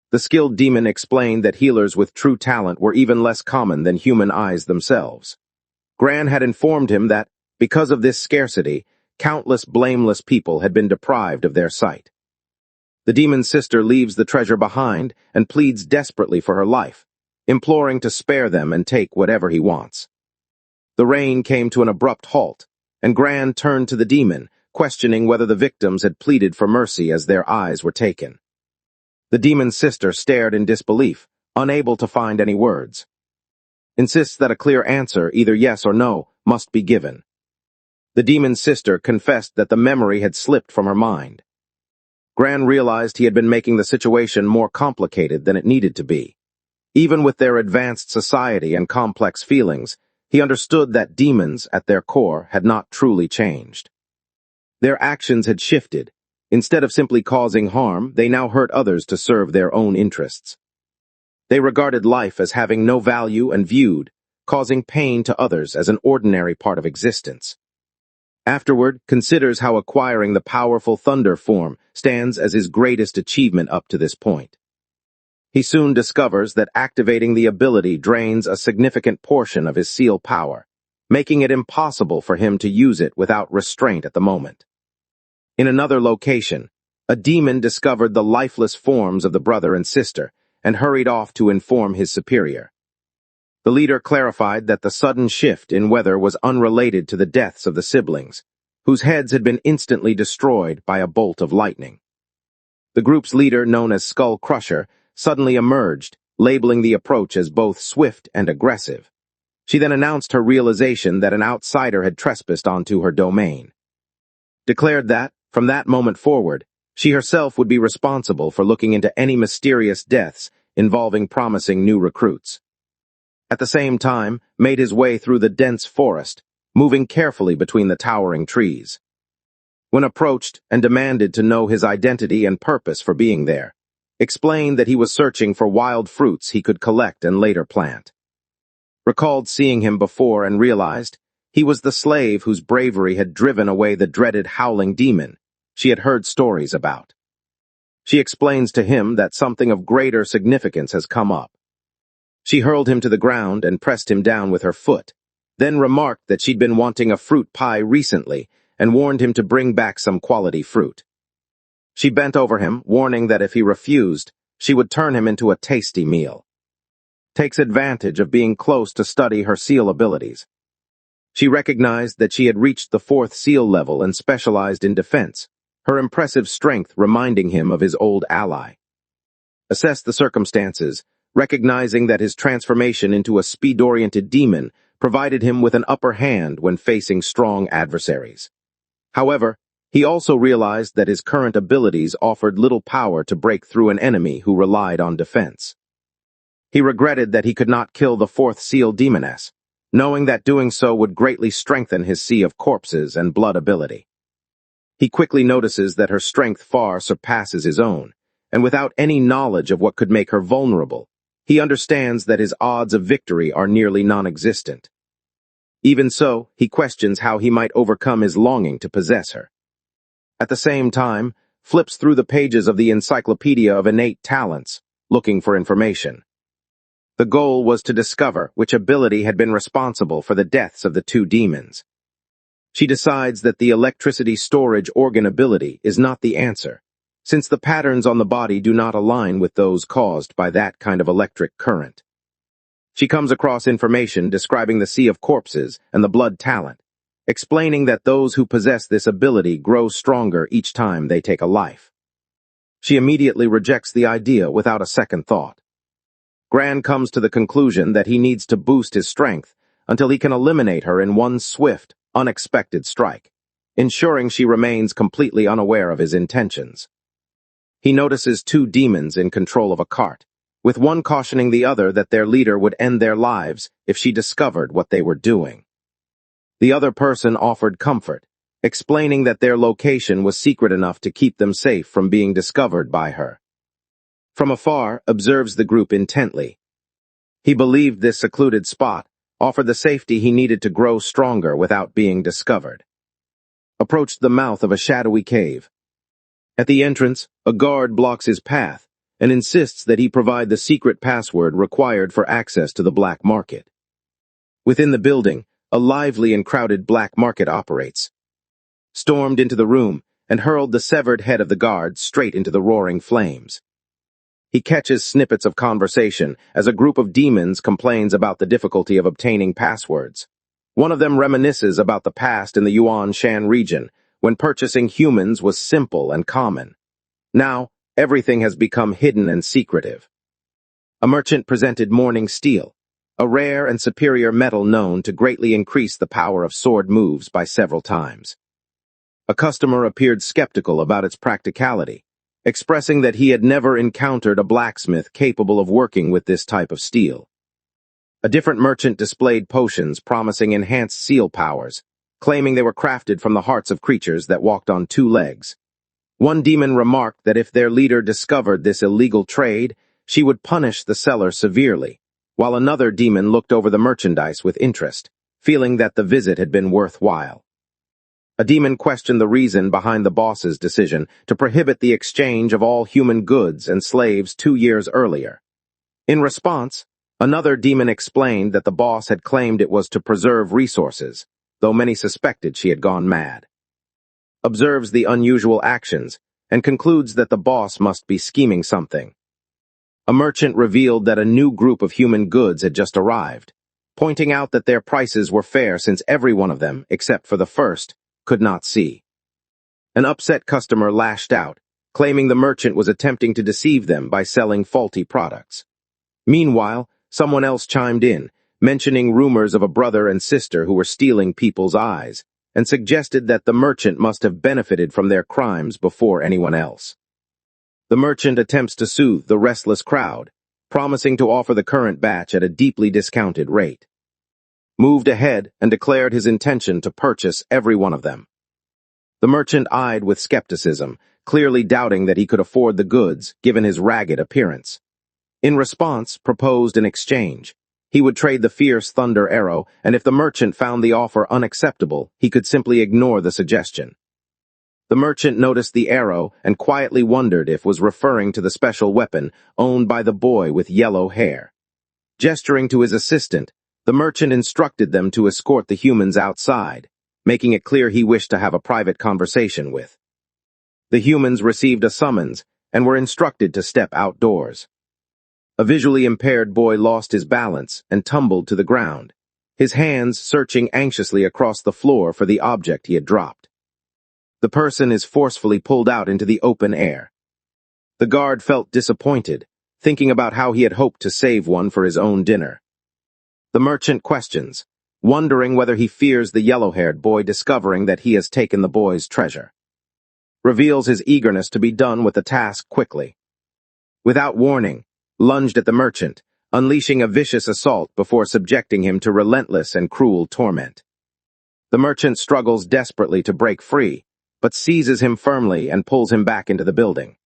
The skilled demon explained that healers with true talent were even less common than human eyes themselves. Gran had informed him that, because of this scarcity, countless blameless people had been deprived of their sight. The demon's sister leaves the treasure behind and pleads desperately for her life, imploring to spare them and take whatever he wants. The rain came to an abrupt halt, and Gran turned to the demon, questioning whether the victims had pleaded for mercy as their eyes were taken. The demon's sister stared in disbelief, unable to find any words. Insists that a clear answer, either yes or no, must be given. The demon's sister confessed that the memory had slipped from her mind. Gran realized he had been making the situation more complicated than it needed to be. Even with their advanced society and complex feelings, he understood that demons, at their core, had not truly changed. Their actions had shifted. Instead of simply causing harm, they now hurt others to serve their own interests. They regarded life as having no value and viewed causing pain to others as an ordinary part of existence. Afterward, considers how acquiring the powerful thunder form stands as his greatest achievement up to this point. He soon discovers that activating the ability drains a significant portion of his seal power, making it impossible for him to use it without restraint at the moment. In another location, a demon discovered the lifeless forms of the brother and sister and hurried off to inform his superior. The leader clarified that the sudden shift in weather was unrelated to the deaths of the siblings, whose heads had been instantly destroyed by a bolt of lightning. The group's leader, known as Skull Crusher, suddenly emerged, labeling the approach as both swift and aggressive. She then announced her realization that an outsider had trespassed onto her domain. Declared that, from that moment forward, she herself would be responsible for looking into any mysterious deaths involving promising new recruits. At the same time, made his way through the dense forest, moving carefully between the towering trees. When approached and demanded to know his identity and purpose for being there, explained that he was searching for wild fruits he could collect and later plant. Recalled seeing him before and realized he was the slave whose bravery had driven away the dreaded howling demon she had heard stories about. She explains to him that something of greater significance has come up, She hurled him to the ground and pressed him down with her foot, then remarked that she'd been wanting a fruit pie recently and warned him to bring back some quality fruit. She bent over him, warning that if he refused, she would turn him into a tasty meal. Takes advantage of being close to study her seal abilities. She recognized that she had reached the 4th seal level and specialized in defense, her impressive strength reminding him of his old ally. Assessed the circumstances, recognizing that his transformation into a speed-oriented demon provided him with an upper hand when facing strong adversaries. However, he also realized that his current abilities offered little power to break through an enemy who relied on defense. He regretted that he could not kill the 4th seal demoness, knowing that doing so would greatly strengthen his sea of corpses and blood ability. He quickly notices that her strength far surpasses his own, and without any knowledge of what could make her vulnerable, he understands that his odds of victory are nearly non-existent. Even so, he questions how he might overcome his longing to possess her. At the same time, flips through the pages of the Encyclopedia of Innate Talents, looking for information. The goal was to discover which ability had been responsible for the deaths of the 2 demons. She decides that the electricity storage organ ability is not the answer, since the patterns on the body do not align with those caused by that kind of electric current. She comes across information describing the sea of corpses and the blood talent, explaining that those who possess this ability grow stronger each time they take a life. She immediately rejects the idea without a second thought. Gran comes to the conclusion that he needs to boost his strength until he can eliminate her in one swift, unexpected strike, ensuring she remains completely unaware of his intentions. He notices 2 demons in control of a cart, with one cautioning the other that their leader would end their lives if she discovered what they were doing. The other person offered comfort, explaining that their location was secret enough to keep them safe from being discovered by her. From afar, observes the group intently. He believed this secluded spot offered the safety he needed to grow stronger without being discovered. Approached the mouth of a shadowy cave. At the entrance, a guard blocks his path and insists that he provide the secret password required for access to the black market. Within the building, a lively and crowded black market operates. Stormed into the room and hurled the severed head of the guard straight into the roaring flames. He catches snippets of conversation as a group of demons complains about the difficulty of obtaining passwords. One of them reminisces about the past in the Yuan Shan region, when purchasing humans was simple and common. Now, everything has become hidden and secretive. A merchant presented morning steel, a rare and superior metal known to greatly increase the power of sword moves by several times. A customer appeared skeptical about its practicality, expressing that he had never encountered a blacksmith capable of working with this type of steel. A different merchant displayed potions promising enhanced seal powers, claiming they were crafted from the hearts of creatures that walked on 2 legs. One demon remarked that if their leader discovered this illegal trade, she would punish the seller severely, while another demon looked over the merchandise with interest, feeling that the visit had been worthwhile. A demon questioned the reason behind the boss's decision to prohibit the exchange of all human goods and slaves 2 years earlier. In response, another demon explained that the boss had claimed it was to preserve resources, though many suspected she had gone mad. Observes the unusual actions and concludes that the boss must be scheming something. A merchant revealed that a new group of human goods had just arrived, pointing out that their prices were fair since every one of them, except for the first, could not see. An upset customer lashed out, claiming the merchant was attempting to deceive them by selling faulty products. Meanwhile, someone else chimed in, mentioning rumors of a brother and sister who were stealing people's eyes, and suggested that the merchant must have benefited from their crimes before anyone else. The merchant attempts to soothe the restless crowd, promising to offer the current batch at a deeply discounted rate. Moved ahead and declared his intention to purchase every one of them. The merchant eyed with skepticism, clearly doubting that he could afford the goods, given his ragged appearance. In response, proposed an exchange. He would trade the fierce thunder arrow, and if the merchant found the offer unacceptable, he could simply ignore the suggestion. The merchant noticed the arrow and quietly wondered if was referring to the special weapon owned by the boy with yellow hair. Gesturing to his assistant, the merchant instructed them to escort the humans outside, making it clear he wished to have a private conversation with. The humans received a summons and were instructed to step outdoors. A visually impaired boy lost his balance and tumbled to the ground, his hands searching anxiously across the floor for the object he had dropped. The person is forcefully pulled out into the open air. The guard felt disappointed, thinking about how he had hoped to save one for his own dinner. The merchant questions, wondering whether he fears the yellow-haired boy discovering that he has taken the boy's treasure. Reveals his eagerness to be done with the task quickly. Without warning, lunged at the merchant, unleashing a vicious assault before subjecting him to relentless and cruel torment. The merchant struggles desperately to break free, but seizes him firmly and pulls him back into the building.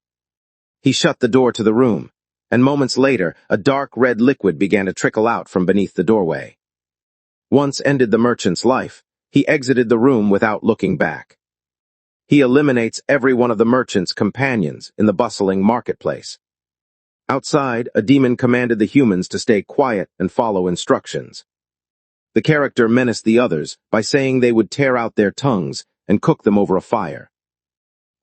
He shut the door to the room, and moments later, a dark red liquid began to trickle out from beneath the doorway. Once ended the merchant's life, he exited the room without looking back. He eliminates every one of the merchant's companions in the bustling marketplace. Outside, a demon commanded the humans to stay quiet and follow instructions. The character menaced the others by saying they would tear out their tongues and cook them over a fire.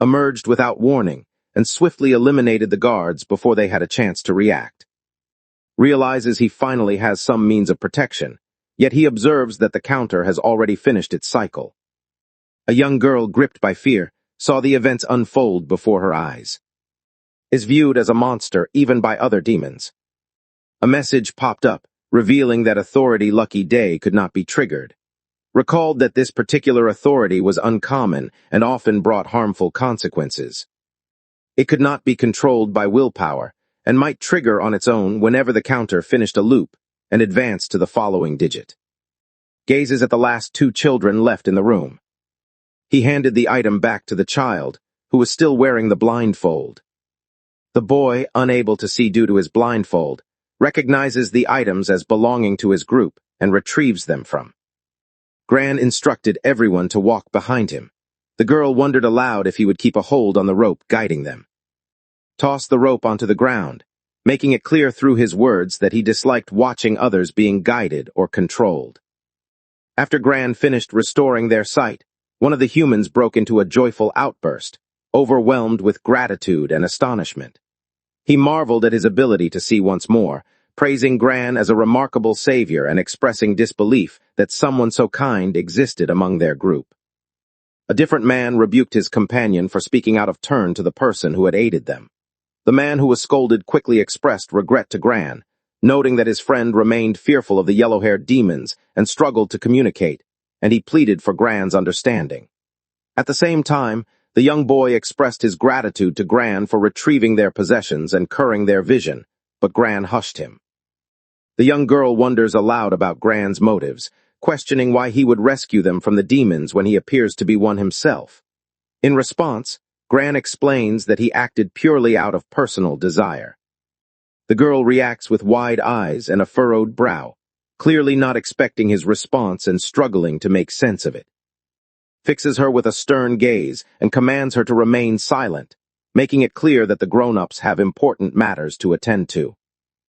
Emerged without warning and swiftly eliminated the guards before they had a chance to react. Realizes he finally has some means of protection, yet he observes that the counter has already finished its cycle. A young girl gripped by fear saw the events unfold before her eyes. Is viewed as a monster even by other demons. A message popped up, revealing that Authority Lucky Day could not be triggered. Recalled that this particular authority was uncommon and often brought harmful consequences. It could not be controlled by willpower, and might trigger on its own whenever the counter finished a loop and advanced to the following digit. Gazes at the last two children left in the room. He handed the item back to the child, who was still wearing the blindfold. The boy, unable to see due to his blindfold, recognizes the items as belonging to his group and retrieves them from. Gran instructed everyone to walk behind him. The girl wondered aloud if he would keep a hold on the rope guiding them. Tossed the rope onto the ground, making it clear through his words that he disliked watching others being guided or controlled. After Gran finished restoring their sight, one of the humans broke into a joyful outburst, overwhelmed with gratitude and astonishment. He marveled at his ability to see once more, praising Gran as a remarkable savior and expressing disbelief that someone so kind existed among their group. A different man rebuked his companion for speaking out of turn to the person who had aided them. The man who was scolded quickly expressed regret to Gran, noting that his friend remained fearful of the yellow-haired demons and struggled to communicate, and he pleaded for Gran's understanding. At the same time, the young boy expressed his gratitude to Gran for retrieving their possessions and curing their vision, but Gran hushed him. The young girl wonders aloud about Gran's motives, questioning why he would rescue them from the demons when he appears to be one himself. In response, Gran explains that he acted purely out of personal desire. The girl reacts with wide eyes and a furrowed brow, clearly not expecting his response and struggling to make sense of it. Fixes her with a stern gaze and commands her to remain silent, making it clear that the grown-ups have important matters to attend to.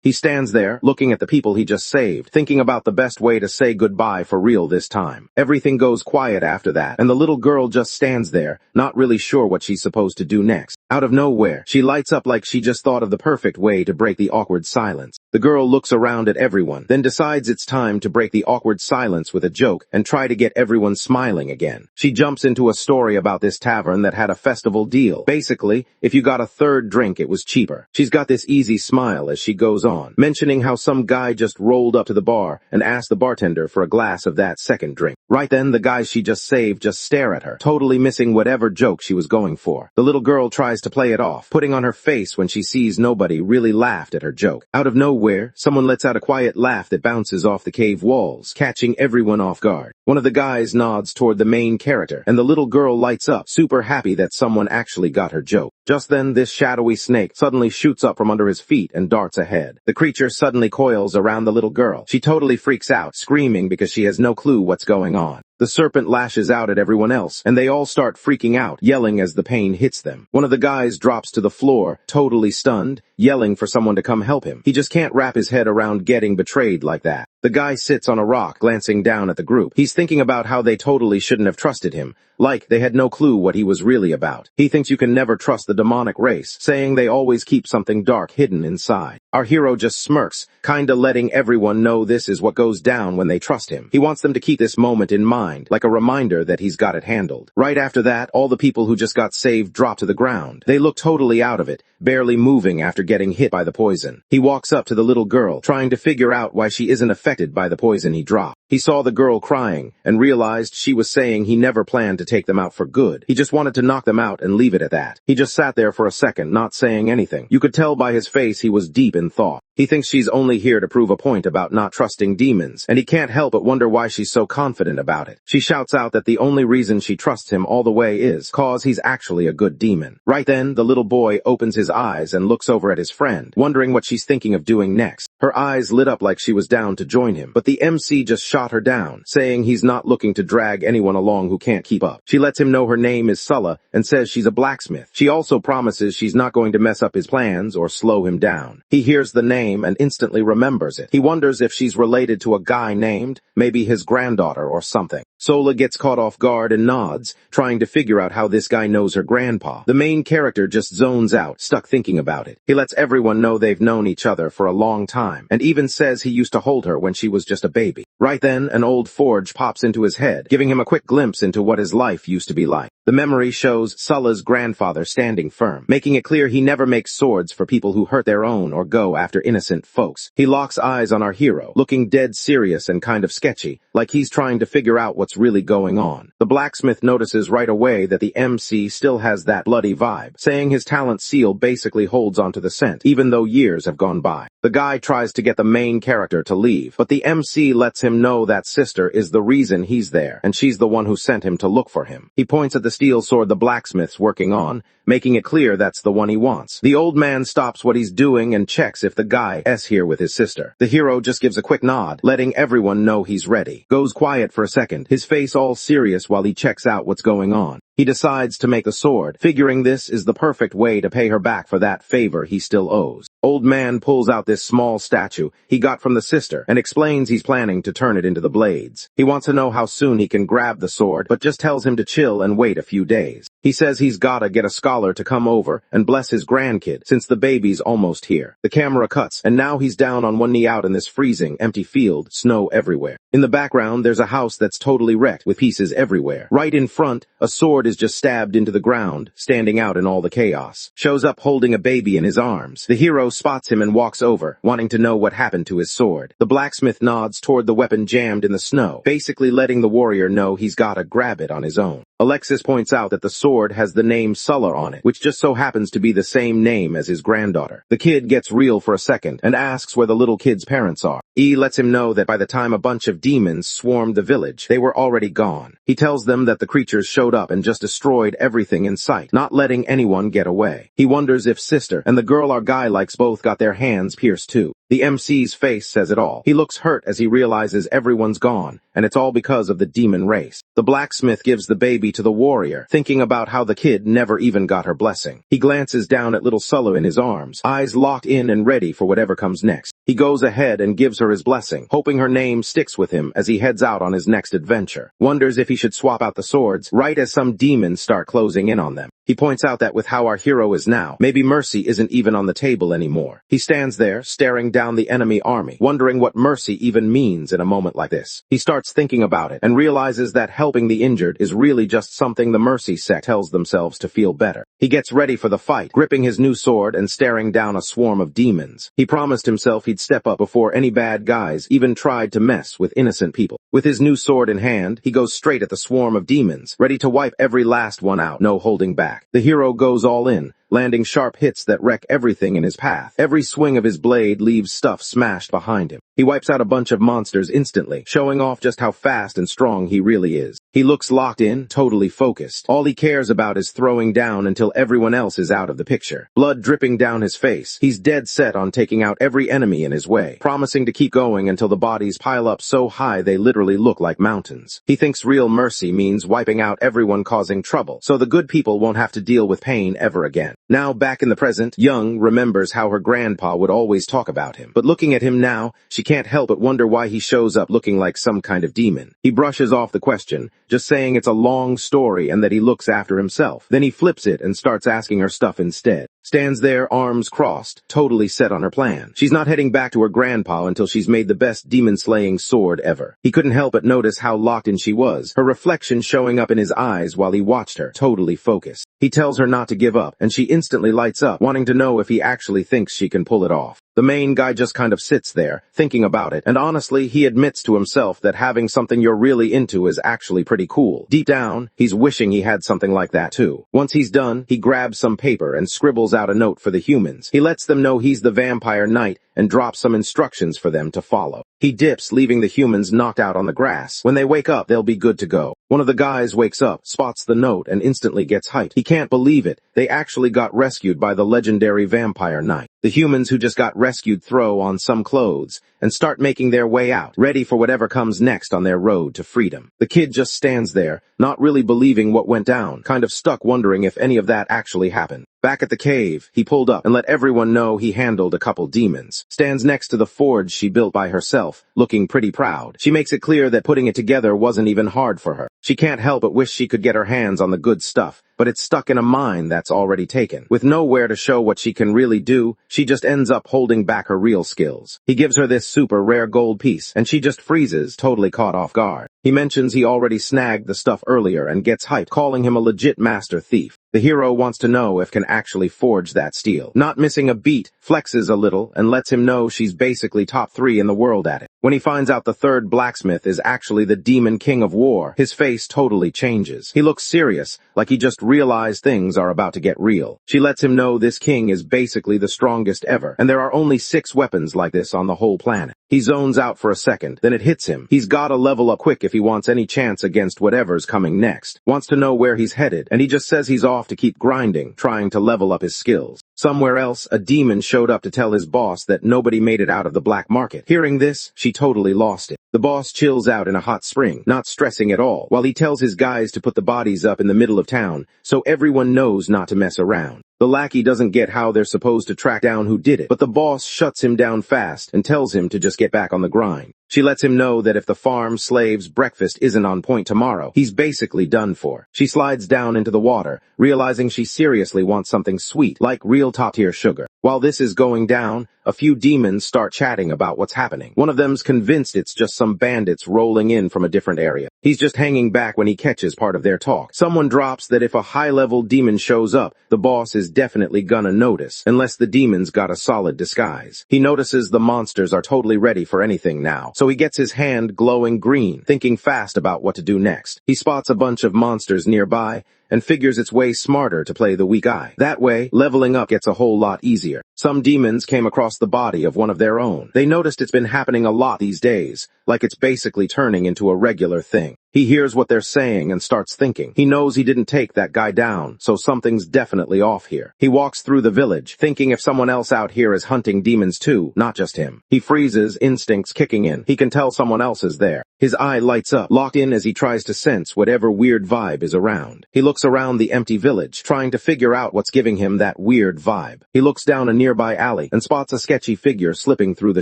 He stands there, looking at the people he just saved, thinking about the best way to say goodbye for real this time. Everything goes quiet after that, and the little girl just stands there, not really sure what she's supposed to do next. Out of nowhere, she lights up like she just thought of the perfect way to break the awkward silence. The girl looks around at everyone, then decides it's time to break the awkward silence with a joke and try to get everyone smiling again. She jumps into a story about this tavern that had a festival deal. Basically, if you got a third drink, it was cheaper. She's got this easy smile as she goes on, mentioning how some guy just rolled up to the bar and asked the bartender for a glass of that second drink. Right then, the guys she just saved just stare at her, totally missing whatever joke she was going for. The little girl tries to play it off, putting on her face when she sees nobody really laughed at her joke. Out of nowhere, someone lets out a quiet laugh that bounces off the cave walls, catching everyone off guard. One of the guys nods toward the main character, and the little girl lights up, super happy that someone actually got her joke. Just then, this shadowy snake suddenly shoots up from under his feet and darts ahead. The creature suddenly coils around the little girl. She totally freaks out, screaming because she has no clue what's going on. The serpent lashes out at everyone else, and they all start freaking out, yelling as the pain hits them. One of the guys drops to the floor, totally stunned, yelling for someone to come help him. He just can't wrap his head around getting betrayed like that. The guy sits on a rock, glancing down at the group. He's thinking about how they totally shouldn't have trusted him, like they had no clue what he was really about. He thinks you can never trust the demonic race, saying they always keep something dark hidden inside. Our hero just smirks, kinda letting everyone know this is what goes down when they trust him. He wants them to keep this moment in mind, like a reminder that he's got it handled. Right after that, all the people who just got saved drop to the ground. They look totally out of it, barely moving after getting hit by the poison. He walks up to the little girl, trying to figure out why she isn't affected by the poison he dropped. He saw the girl crying, and realized she was saying he never planned to take them out for good. He just wanted to knock them out and leave it at that. He just sat there for a second, not saying anything. You could tell by his face he was deep in thought. He thinks she's only here to prove a point about not trusting demons, and he can't help but wonder why she's so confident about it. She shouts out that the only reason she trusts him all the way is cause he's actually a good demon. Right then, the little boy opens his eyes and looks over at his friend, wondering what she's thinking of doing next. Her eyes lit up like she was down to join him, but the MC just shot her down, saying he's not looking to drag anyone along who can't keep up. She lets him know her name is Sulla and says she's a blacksmith. She also promises she's not going to mess up his plans or slow him down. He hears the name and instantly remembers it. He wonders if she's related to a guy named, maybe his granddaughter or something. Sola gets caught off guard and nods, trying to figure out how this guy knows her grandpa. The main character just zones out, stuck thinking about it. He lets everyone know they've known each other for a long time, and even says he used to hold her when she was just a baby. Right then, an old forge pops into his head, giving him a quick glimpse into what his life used to be like. The memory shows Sulla's grandfather standing firm, making it clear he never makes swords for people who hurt their own or go after innocent folks. He locks eyes on our hero, looking dead serious and kind of sketchy, like he's trying to figure out what's really going on. The blacksmith notices right away that the MC still has that bloody vibe, saying his talent seal basically holds onto the scent, even though years have gone by. The guy tries to get the main character to leave, but the MC lets him know that sister is the reason he's there, and she's the one who sent him to look for him. He points at the steel sword the blacksmith's working on, making it clear that's the one he wants. The old man stops what he's doing and checks if the guy is here with his sister. The hero just gives a quick nod, letting everyone know he's ready. Goes quiet for a second, his face all serious while he checks out what's going on. He decides to make the sword, figuring this is the perfect way to pay her back for that favor he still owes. Old man pulls out this small statue he got from the sister and explains he's planning to turn it into the blades. He wants to know how soon he can grab the sword, but just tells him to chill and wait a few days. He says he's gotta get a scholar to come over and bless his grandkid since the baby's almost here. The camera cuts, and now he's down on one knee out in this freezing, empty field, snow everywhere. In the background, there's a house that's totally wrecked with pieces everywhere. Right in front, a sword is just stabbed into the ground, standing out in all the chaos. Shows up holding a baby in his arms. The hero spots him and walks over, wanting to know what happened to his sword. The blacksmith nods toward the weapon jammed in the snow, basically letting the warrior know he's gotta grab it on his own. Alexis points out that the sword has the name Sulla on it, which just so happens to be the same name as his granddaughter. The kid gets real for a second and asks where the little kid's parents are. E lets him know that by the time a bunch of demons swarmed the village, they were already gone. He tells them that the creatures showed up and just destroyed everything in sight, not letting anyone get away. He wonders if sister and the girl our guy likes both got their hands pierced too. The MC's face says it all. He looks hurt as he realizes everyone's gone, and it's all because of the demon race. The blacksmith gives the baby to the warrior, thinking about how the kid never even got her blessing. He glances down at little Sulla in his arms, eyes locked in and ready for whatever comes next. He goes ahead and gives her his blessing, hoping her name sticks with him as he heads out on his next adventure. Wonders if he should swap out the swords, right as some demons start closing in on them. He points out that with how our hero is now, maybe mercy isn't even on the table anymore. He stands there, staring down the enemy army, wondering what mercy even means in a moment like this. He starts thinking about it, and realizes that helping the injured is really just something the mercy sect tells themselves to feel better. He gets ready for the fight, gripping his new sword and staring down a swarm of demons. He promised himself he'd step up before any bad guys even tried to mess with innocent people. With his new sword in hand, he goes straight at the swarm of demons, ready to wipe every last one out, no holding back. The hero goes all in, landing sharp hits that wreck everything in his path. Every swing of his blade leaves stuff smashed behind him. He wipes out a bunch of monsters instantly, showing off just how fast and strong he really is. He looks locked in, totally focused. All he cares about is throwing down until everyone else is out of the picture. Blood dripping down his face, he's dead set on taking out every enemy in his way, promising to keep going until the bodies pile up so high they literally look like mountains. He thinks real mercy means wiping out everyone causing trouble, so the good people won't have to deal with pain ever again. Now back in the present, Young remembers how her grandpa would always talk about him. But looking at him now, she can't help but wonder why he shows up looking like some kind of demon. He brushes off the question, just saying it's a long story and that he looks after himself. Then he flips it and starts asking her stuff instead. Stands there, arms crossed, totally set on her plan. She's not heading back to her grandpa until she's made the best demon-slaying sword ever. He couldn't help but notice how locked in she was, her reflection showing up in his eyes while he watched her, totally focused. He tells her not to give up, and she instantly lights up, wanting to know if he actually thinks she can pull it off. The main guy just kind of sits there, thinking about it, and honestly, he admits to himself that having something you're really into is actually pretty cool. Deep down, he's wishing he had something like that too. Once he's done, he grabs some paper and scribbles out a note for the humans. He lets them know he's the vampire knight and drops some instructions for them to follow. He dips, leaving the humans knocked out on the grass. When they wake up, they'll be good to go. One of the guys wakes up, spots the note, and instantly gets hyped. He can't believe it. They actually got rescued by the legendary vampire knight. The humans who just got rescued throw on some clothes and start making their way out, ready for whatever comes next on their road to freedom. The kid just stands there, not really believing what went down, kind of stuck wondering if any of that actually happened. Back at the cave, he pulled up and let everyone know he handled a couple demons. Stands next to the forge she built by herself, looking pretty proud. She makes it clear that putting it together wasn't even hard for her. She can't help but wish she could get her hands on the good stuff, but it's stuck in a mine that's already taken. With nowhere to show what she can really do, she just ends up holding back her real skills. He gives her this super rare gold piece, and she just freezes, totally caught off guard. He mentions he already snagged the stuff earlier and gets hyped, calling him a legit master thief. The hero wants to know if can actually forge that steel. Not missing a beat, flexes a little, and lets him know she's basically top 3 in the world at it. When he finds out the third blacksmith is actually the demon king of war, his face totally changes. He looks serious, like he just realized things are about to get real. She lets him know this king is basically the strongest ever, and there are only 6 weapons like this on the whole planet. He zones out for a second, then it hits him. He's gotta level up quick if he wants any chance against whatever's coming next. Wants to know where he's headed, and he just says he's off to keep grinding, trying to level up his skills. Somewhere else, a demon showed up to tell his boss that nobody made it out of the black market. Hearing this, she totally lost it. The boss chills out in a hot spring, not stressing at all, while he tells his guys to put the bodies up in the middle of town, so everyone knows not to mess around. The lackey doesn't get how they're supposed to track down who did it, but the boss shuts him down fast and tells him to just get back on the grind. She lets him know that if the farm slave's breakfast isn't on point tomorrow, he's basically done for. She slides down into the water, realizing she seriously wants something sweet, like real top-tier sugar. While this is going down, a few demons start chatting about what's happening. One of them's convinced it's just some bandits rolling in from a different area. He's just hanging back when he catches part of their talk. Someone drops that if a high-level demon shows up, the boss is definitely gonna notice, unless the demon's got a solid disguise. He notices the monsters are totally ready for anything now, so he gets his hand glowing green, thinking fast about what to do next. He spots a bunch of monsters nearby, and figures it's way smarter to play the weak eye. That way, leveling up gets a whole lot easier. Some demons came across the body of one of their own. They noticed it's been happening a lot these days, like it's basically turning into a regular thing. He hears what they're saying and starts thinking. He knows he didn't take that guy down, so something's definitely off here. He walks through the village, thinking if someone else out here is hunting demons too, not just him. He freezes, instincts kicking in. He can tell someone else is there. His eye lights up, locked in as he tries to sense whatever weird vibe is around. He looks around the empty village, trying to figure out what's giving him that weird vibe. He looks down a nearby alley and spots a sketchy figure slipping through the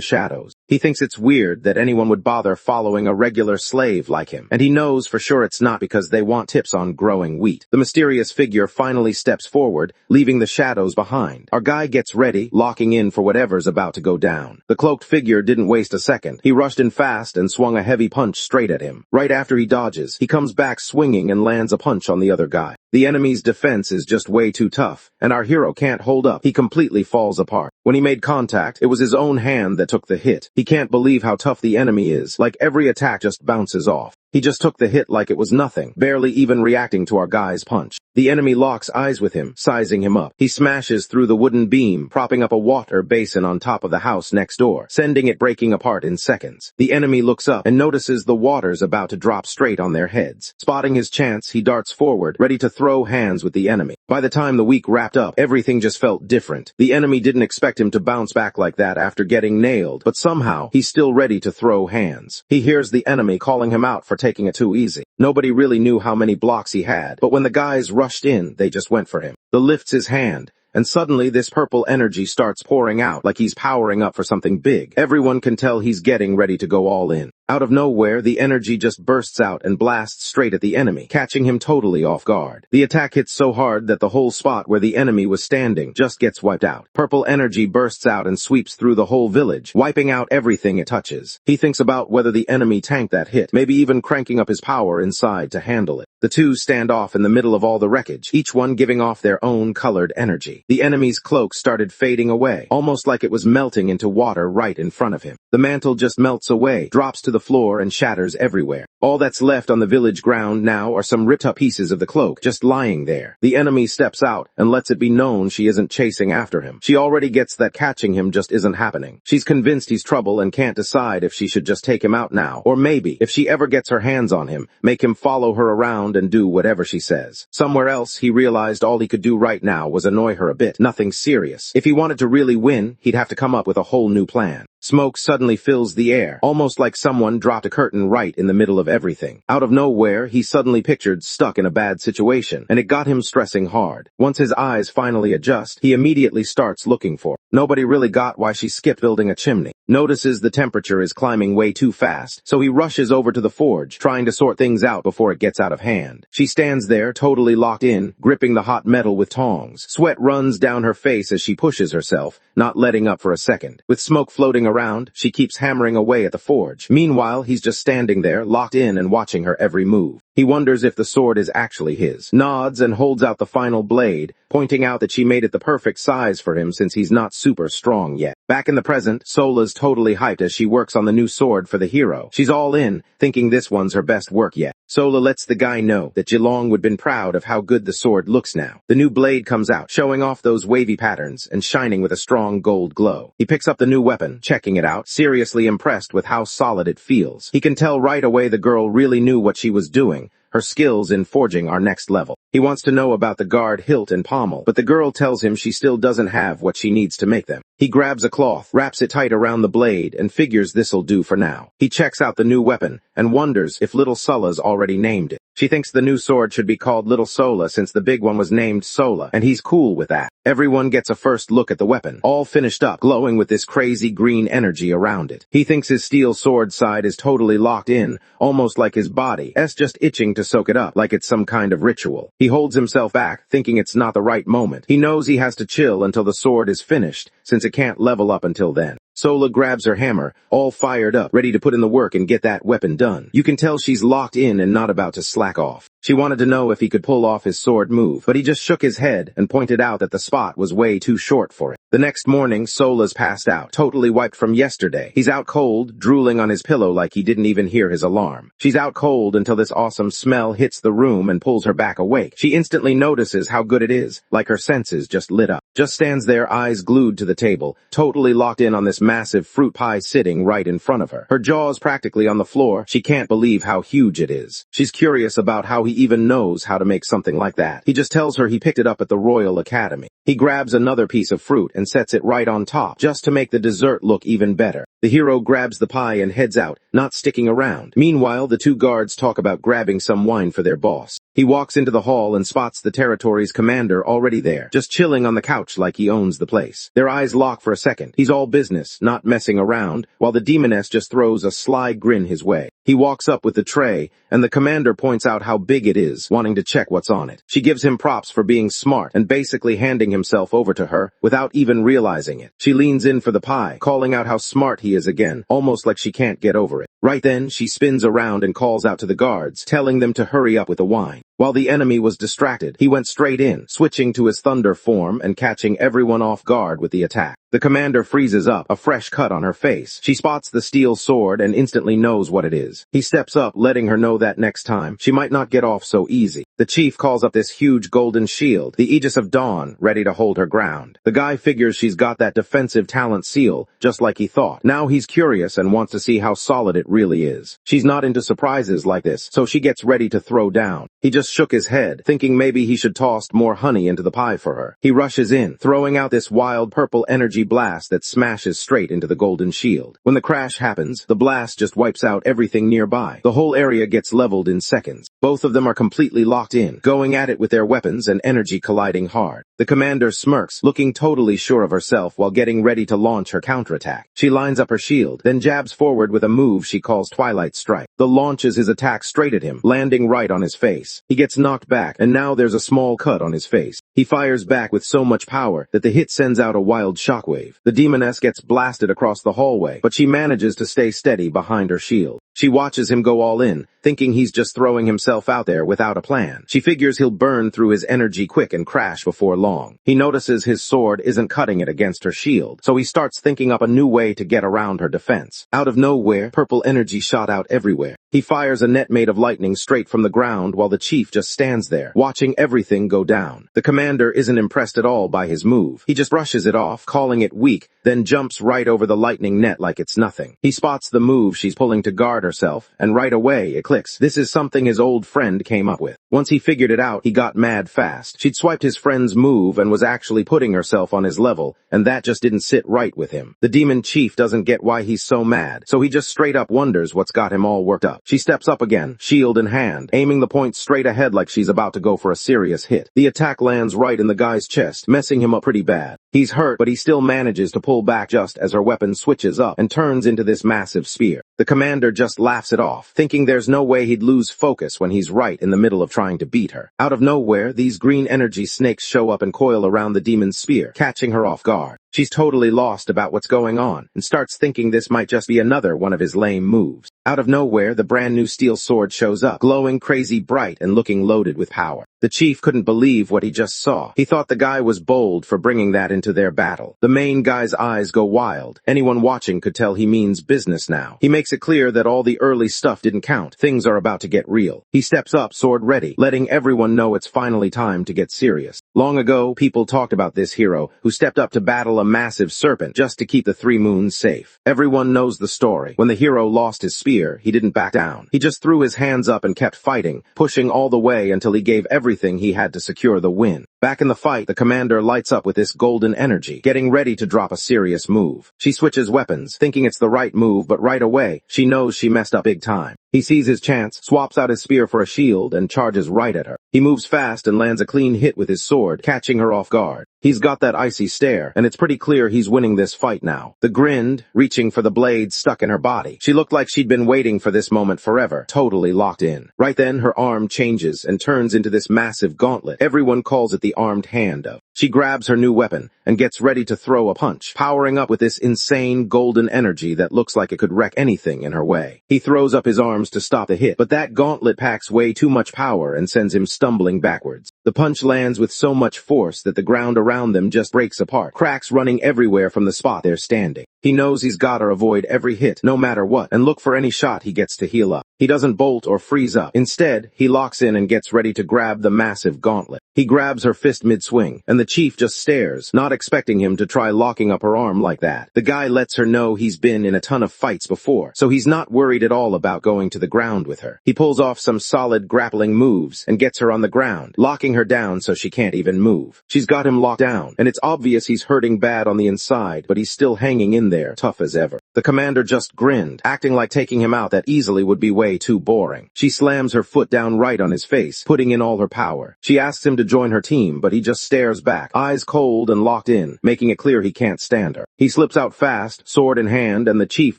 shadows. He thinks it's weird that anyone would bother following a regular slave like him, and he knows for sure it's not because they want tips on growing wheat. The mysterious figure finally steps forward, leaving the shadows behind. Our guy gets ready, locking in for whatever's about to go down. The cloaked figure didn't waste a second. He rushed in fast and swung a heavy punch straight at him. Right after he dodges, he comes back swinging and lands a punch on the other guy. The enemy's defense is just way too tough, and our hero can't hold up. He completely falls apart. When he made contact, it was his own hand that took the hit. He can't believe how tough the enemy is, like every attack just bounces off. He just took the hit like it was nothing, barely even reacting to our guy's punch. The enemy locks eyes with him, sizing him up. He smashes through the wooden beam, propping up a water basin on top of the house next door, sending it breaking apart in seconds. The enemy looks up and notices the water's about to drop straight on their heads. Spotting his chance, he darts forward, ready to throw hands with the enemy. By the time the week wrapped up, everything just felt different. The enemy didn't expect him to bounce back like that after getting nailed, but somehow, he's still ready to throw hands. He hears the enemy calling him out for taking it too easy. Nobody really knew how many blocks he had, but when the guys rushed in, they just went for him. The lifts his hand, and suddenly this purple energy starts pouring out like he's powering up for something big. Everyone can tell he's getting ready to go all in. Out of nowhere, the energy just bursts out and blasts straight at the enemy, catching him totally off guard. The attack hits so hard that the whole spot where the enemy was standing just gets wiped out. Purple energy bursts out and sweeps through the whole village, wiping out everything it touches. He thinks about whether the enemy tanked that hit, maybe even cranking up his power inside to handle it. The two stand off in the middle of all the wreckage, each one giving off their own colored energy. The enemy's cloak started fading away, almost like it was melting into water right in front of him. The mantle just melts away, drops to the floor, and shatters everywhere. All that's left on the village ground now are some ripped-up pieces of the cloak, just lying there. The enemy steps out and lets it be known she isn't chasing after him. She already gets that catching him just isn't happening. She's convinced he's trouble and can't decide if she should just take him out now, or maybe, if she ever gets her hands on him, make him follow her around and do whatever she says. Somewhere else, he realized all he could do right now was annoy her a bit, nothing serious. If he wanted to really win, he'd have to come up with a whole new plan. Smoke suddenly fills the air, almost like someone dropped a curtain right in the middle of everything. Out of nowhere, he suddenly pictured stuck in a bad situation, and it got him stressing hard. Once his eyes finally adjust, he immediately starts looking for her. Nobody really got why she skipped building a chimney. Notices the temperature is climbing way too fast, so he rushes over to the forge, trying to sort things out before it gets out of hand. She stands there, totally locked in, gripping the hot metal with tongs. Sweat runs down her face as she pushes herself, not letting up for a second. With smoke floating around, she keeps hammering away at the forge. Meanwhile, he's just standing there, locked in and watching her every move. He wonders if the sword is actually his, nods and holds out the final blade, pointing out that she made it the perfect size for him since he's not super strong yet. Back in the present, Sola's totally hyped as she works on the new sword for the hero. She's all in, thinking this one's her best work yet. Sola lets the guy know that Jilong would been proud of how good the sword looks now. The new blade comes out, showing off those wavy patterns and shining with a strong gold glow. He picks up the new weapon, checking it out, seriously impressed with how solid it feels. He can tell right away the girl really knew what she was doing. Her skills in forging are next level. He wants to know about the guard hilt and pommel, but the girl tells him she still doesn't have what she needs to make them. He grabs a cloth, wraps it tight around the blade, and figures this'll do for now. He checks out the new weapon, and wonders if Little Sola's already named it. She thinks the new sword should be called Little Sola since the big one was named Sola, and he's cool with that. Everyone gets a first look at the weapon, all finished up, glowing with this crazy green energy around it. He thinks his steel sword side is totally locked in, almost like his body, just itching to soak it up, like it's some kind of ritual. He holds himself back, thinking it's not the right moment. He knows he has to chill until the sword is finished, since it can't level up until then. Sola grabs her hammer, all fired up, ready to put in the work and get that weapon done. You can tell she's locked in and not about to slack off. She wanted to know if he could pull off his sword move, but he just shook his head and pointed out that the spot was way too short for it. The next morning, Sola's passed out, totally wiped from yesterday. He's out cold, drooling on his pillow like he didn't even hear his alarm. She's out cold until this awesome smell hits the room and pulls her back awake. She instantly notices how good it is, like her senses just lit up. Just stands there, eyes glued to the table, totally locked in on this massive fruit pie sitting right in front of her. Her jaw's practically on the floor. She can't believe how huge it is. She's curious about how he even knows how to make something like that. He just tells her he picked it up at the Royal Academy. He grabs another piece of fruit and sets it right on top, just to make the dessert look even better. The hero grabs the pie and heads out, not sticking around. Meanwhile, the two guards talk about grabbing some wine for their boss. He walks into the hall and spots the territory's commander already there, just chilling on the couch like he owns the place. Their eyes lock for a second. He's all business, not messing around, while the demoness just throws a sly grin his way. He walks up with the tray, and the commander points out how big it is, wanting to check what's on it. She gives him props for being smart and basically handing himself over to her without even realizing it. She leans in for the pie, calling out how smart he is again, almost like she can't get over it. Right then, she spins around and calls out to the guards, telling them to hurry up with the wine. While the enemy was distracted, he went straight in, switching to his thunder form and catching everyone off guard with the attack. The commander freezes up, a fresh cut on her face. She spots the steel sword and instantly knows what it is. He steps up, letting her know that next time, she might not get off so easy. The chief calls up this huge golden shield, the Aegis of Dawn, ready to hold her ground. The guy figures she's got that defensive talent seal, just like he thought. Now he's curious and wants to see how solid it really is. She's not into surprises like this, so she gets ready to throw down. He just shook his head, thinking maybe he should toss more honey into the pie for her. He rushes in, throwing out this wild purple energy blast that smashes straight into the golden shield. When the crash happens, the blast just wipes out everything nearby. The whole area gets leveled in seconds. Both of them are completely locked in, going at it with their weapons and energy colliding hard. The commander smirks, looking totally sure of herself while getting ready to launch her counterattack. She lines up her shield, then jabs forward with a move she calls Twilight Strike. The launches his attack straight at him, landing right on his face. He gets knocked back, and now there's a small cut on his face. He fires back with so much power that the hit sends out a wild shockwave. The demoness gets blasted across the hallway, but she manages to stay steady behind her shield. She watches him go all in, thinking he's just throwing himself out there without a plan. She figures he'll burn through his energy quick and crash before long. He notices his sword isn't cutting it against her shield, so he starts thinking up a new way to get around her defense. Out of nowhere, purple energy shot out everywhere. He fires a net made of lightning straight from the ground while the chief just stands there, watching everything go down. The commander isn't impressed at all by his move. He just brushes it off, calling it weak, then jumps right over the lightning net like it's nothing. He spots the move she's pulling to guard herself, and right away it clicks. This is something his old friend came up with. Once he figured it out, he got mad fast. She'd swiped his friend's move and was actually putting herself on his level, and that just didn't sit right with him. The demon chief doesn't get why he's so mad, so he just straight up wonders what's got him all worked up. She steps up again, shield in hand, aiming the point straight ahead like she's about to go for a serious hit. The attack lands right in the guy's chest, messing him up pretty bad. He's hurt, but he still manages to pull back just as her weapon switches up and turns into this massive spear. The commander just laughs it off, thinking there's no way he'd lose focus when he's right in the middle of trying to beat her. Out of nowhere, these green energy snakes show up and coil around the demon's spear, catching her off guard. She's totally lost about what's going on and starts thinking this might just be another one of his lame moves. Out of nowhere, the brand new steel sword shows up, glowing crazy bright and looking loaded with power. The chief couldn't believe what he just saw. He thought the guy was bold for bringing that into their battle. The main guy's eyes go wild. Anyone watching could tell he means business now. He makes it clear that all the early stuff didn't count. Things are about to get real. He steps up, sword ready, letting everyone know it's finally time to get serious. Long ago, people talked about this hero who stepped up to battle a massive serpent just to keep the Three Moons safe. Everyone knows the story. When the hero lost his spear, he didn't back down. He just threw his hands up and kept fighting, pushing all the way until he gave everything he had to secure the win. Back in the fight, the commander lights up with this golden energy, getting ready to drop a serious move. She switches weapons, thinking it's the right move, but right away, she knows she messed up big time. He sees his chance, swaps out his spear for a shield, and charges right at her. He moves fast and lands a clean hit with his sword, catching her off guard. He's got that icy stare, and it's pretty clear he's winning this fight now. The grinned, reaching for the blade stuck in her body. She looked like she'd been waiting for this moment forever, totally locked in. Right then, her arm changes and turns into this massive gauntlet. Everyone calls it the armed hand of. She grabs her new weapon and gets ready to throw a punch, powering up with this insane golden energy that looks like it could wreck anything in her way. He throws up his arms to stop the hit, but that gauntlet packs way too much power and sends him stumbling backwards. The punch lands with so much force that the ground around them just breaks apart, cracks running everywhere from the spot they're standing. He knows he's gotta avoid every hit, no matter what, and look for any shot he gets to heal up. He doesn't bolt or freeze up. Instead, he locks in and gets ready to grab the massive gauntlet. He grabs her fist mid-swing, and the chief just stares, not expecting him to try locking up her arm like that. The guy lets her know he's been in a ton of fights before, so he's not worried at all about going to the ground with her. He pulls off some solid grappling moves and gets her on the ground, locking her down so she can't even move. She's got him locked down, and it's obvious he's hurting bad on the inside, but he's still hanging in there, tough as ever. The commander just grinned, acting like taking him out that easily would be way too boring. She slams her foot down right on his face, putting in all her power. She asks him to join her team, but he just stares back, eyes cold and locked in, making it clear he can't stand her. He slips out fast, sword in hand, and the chief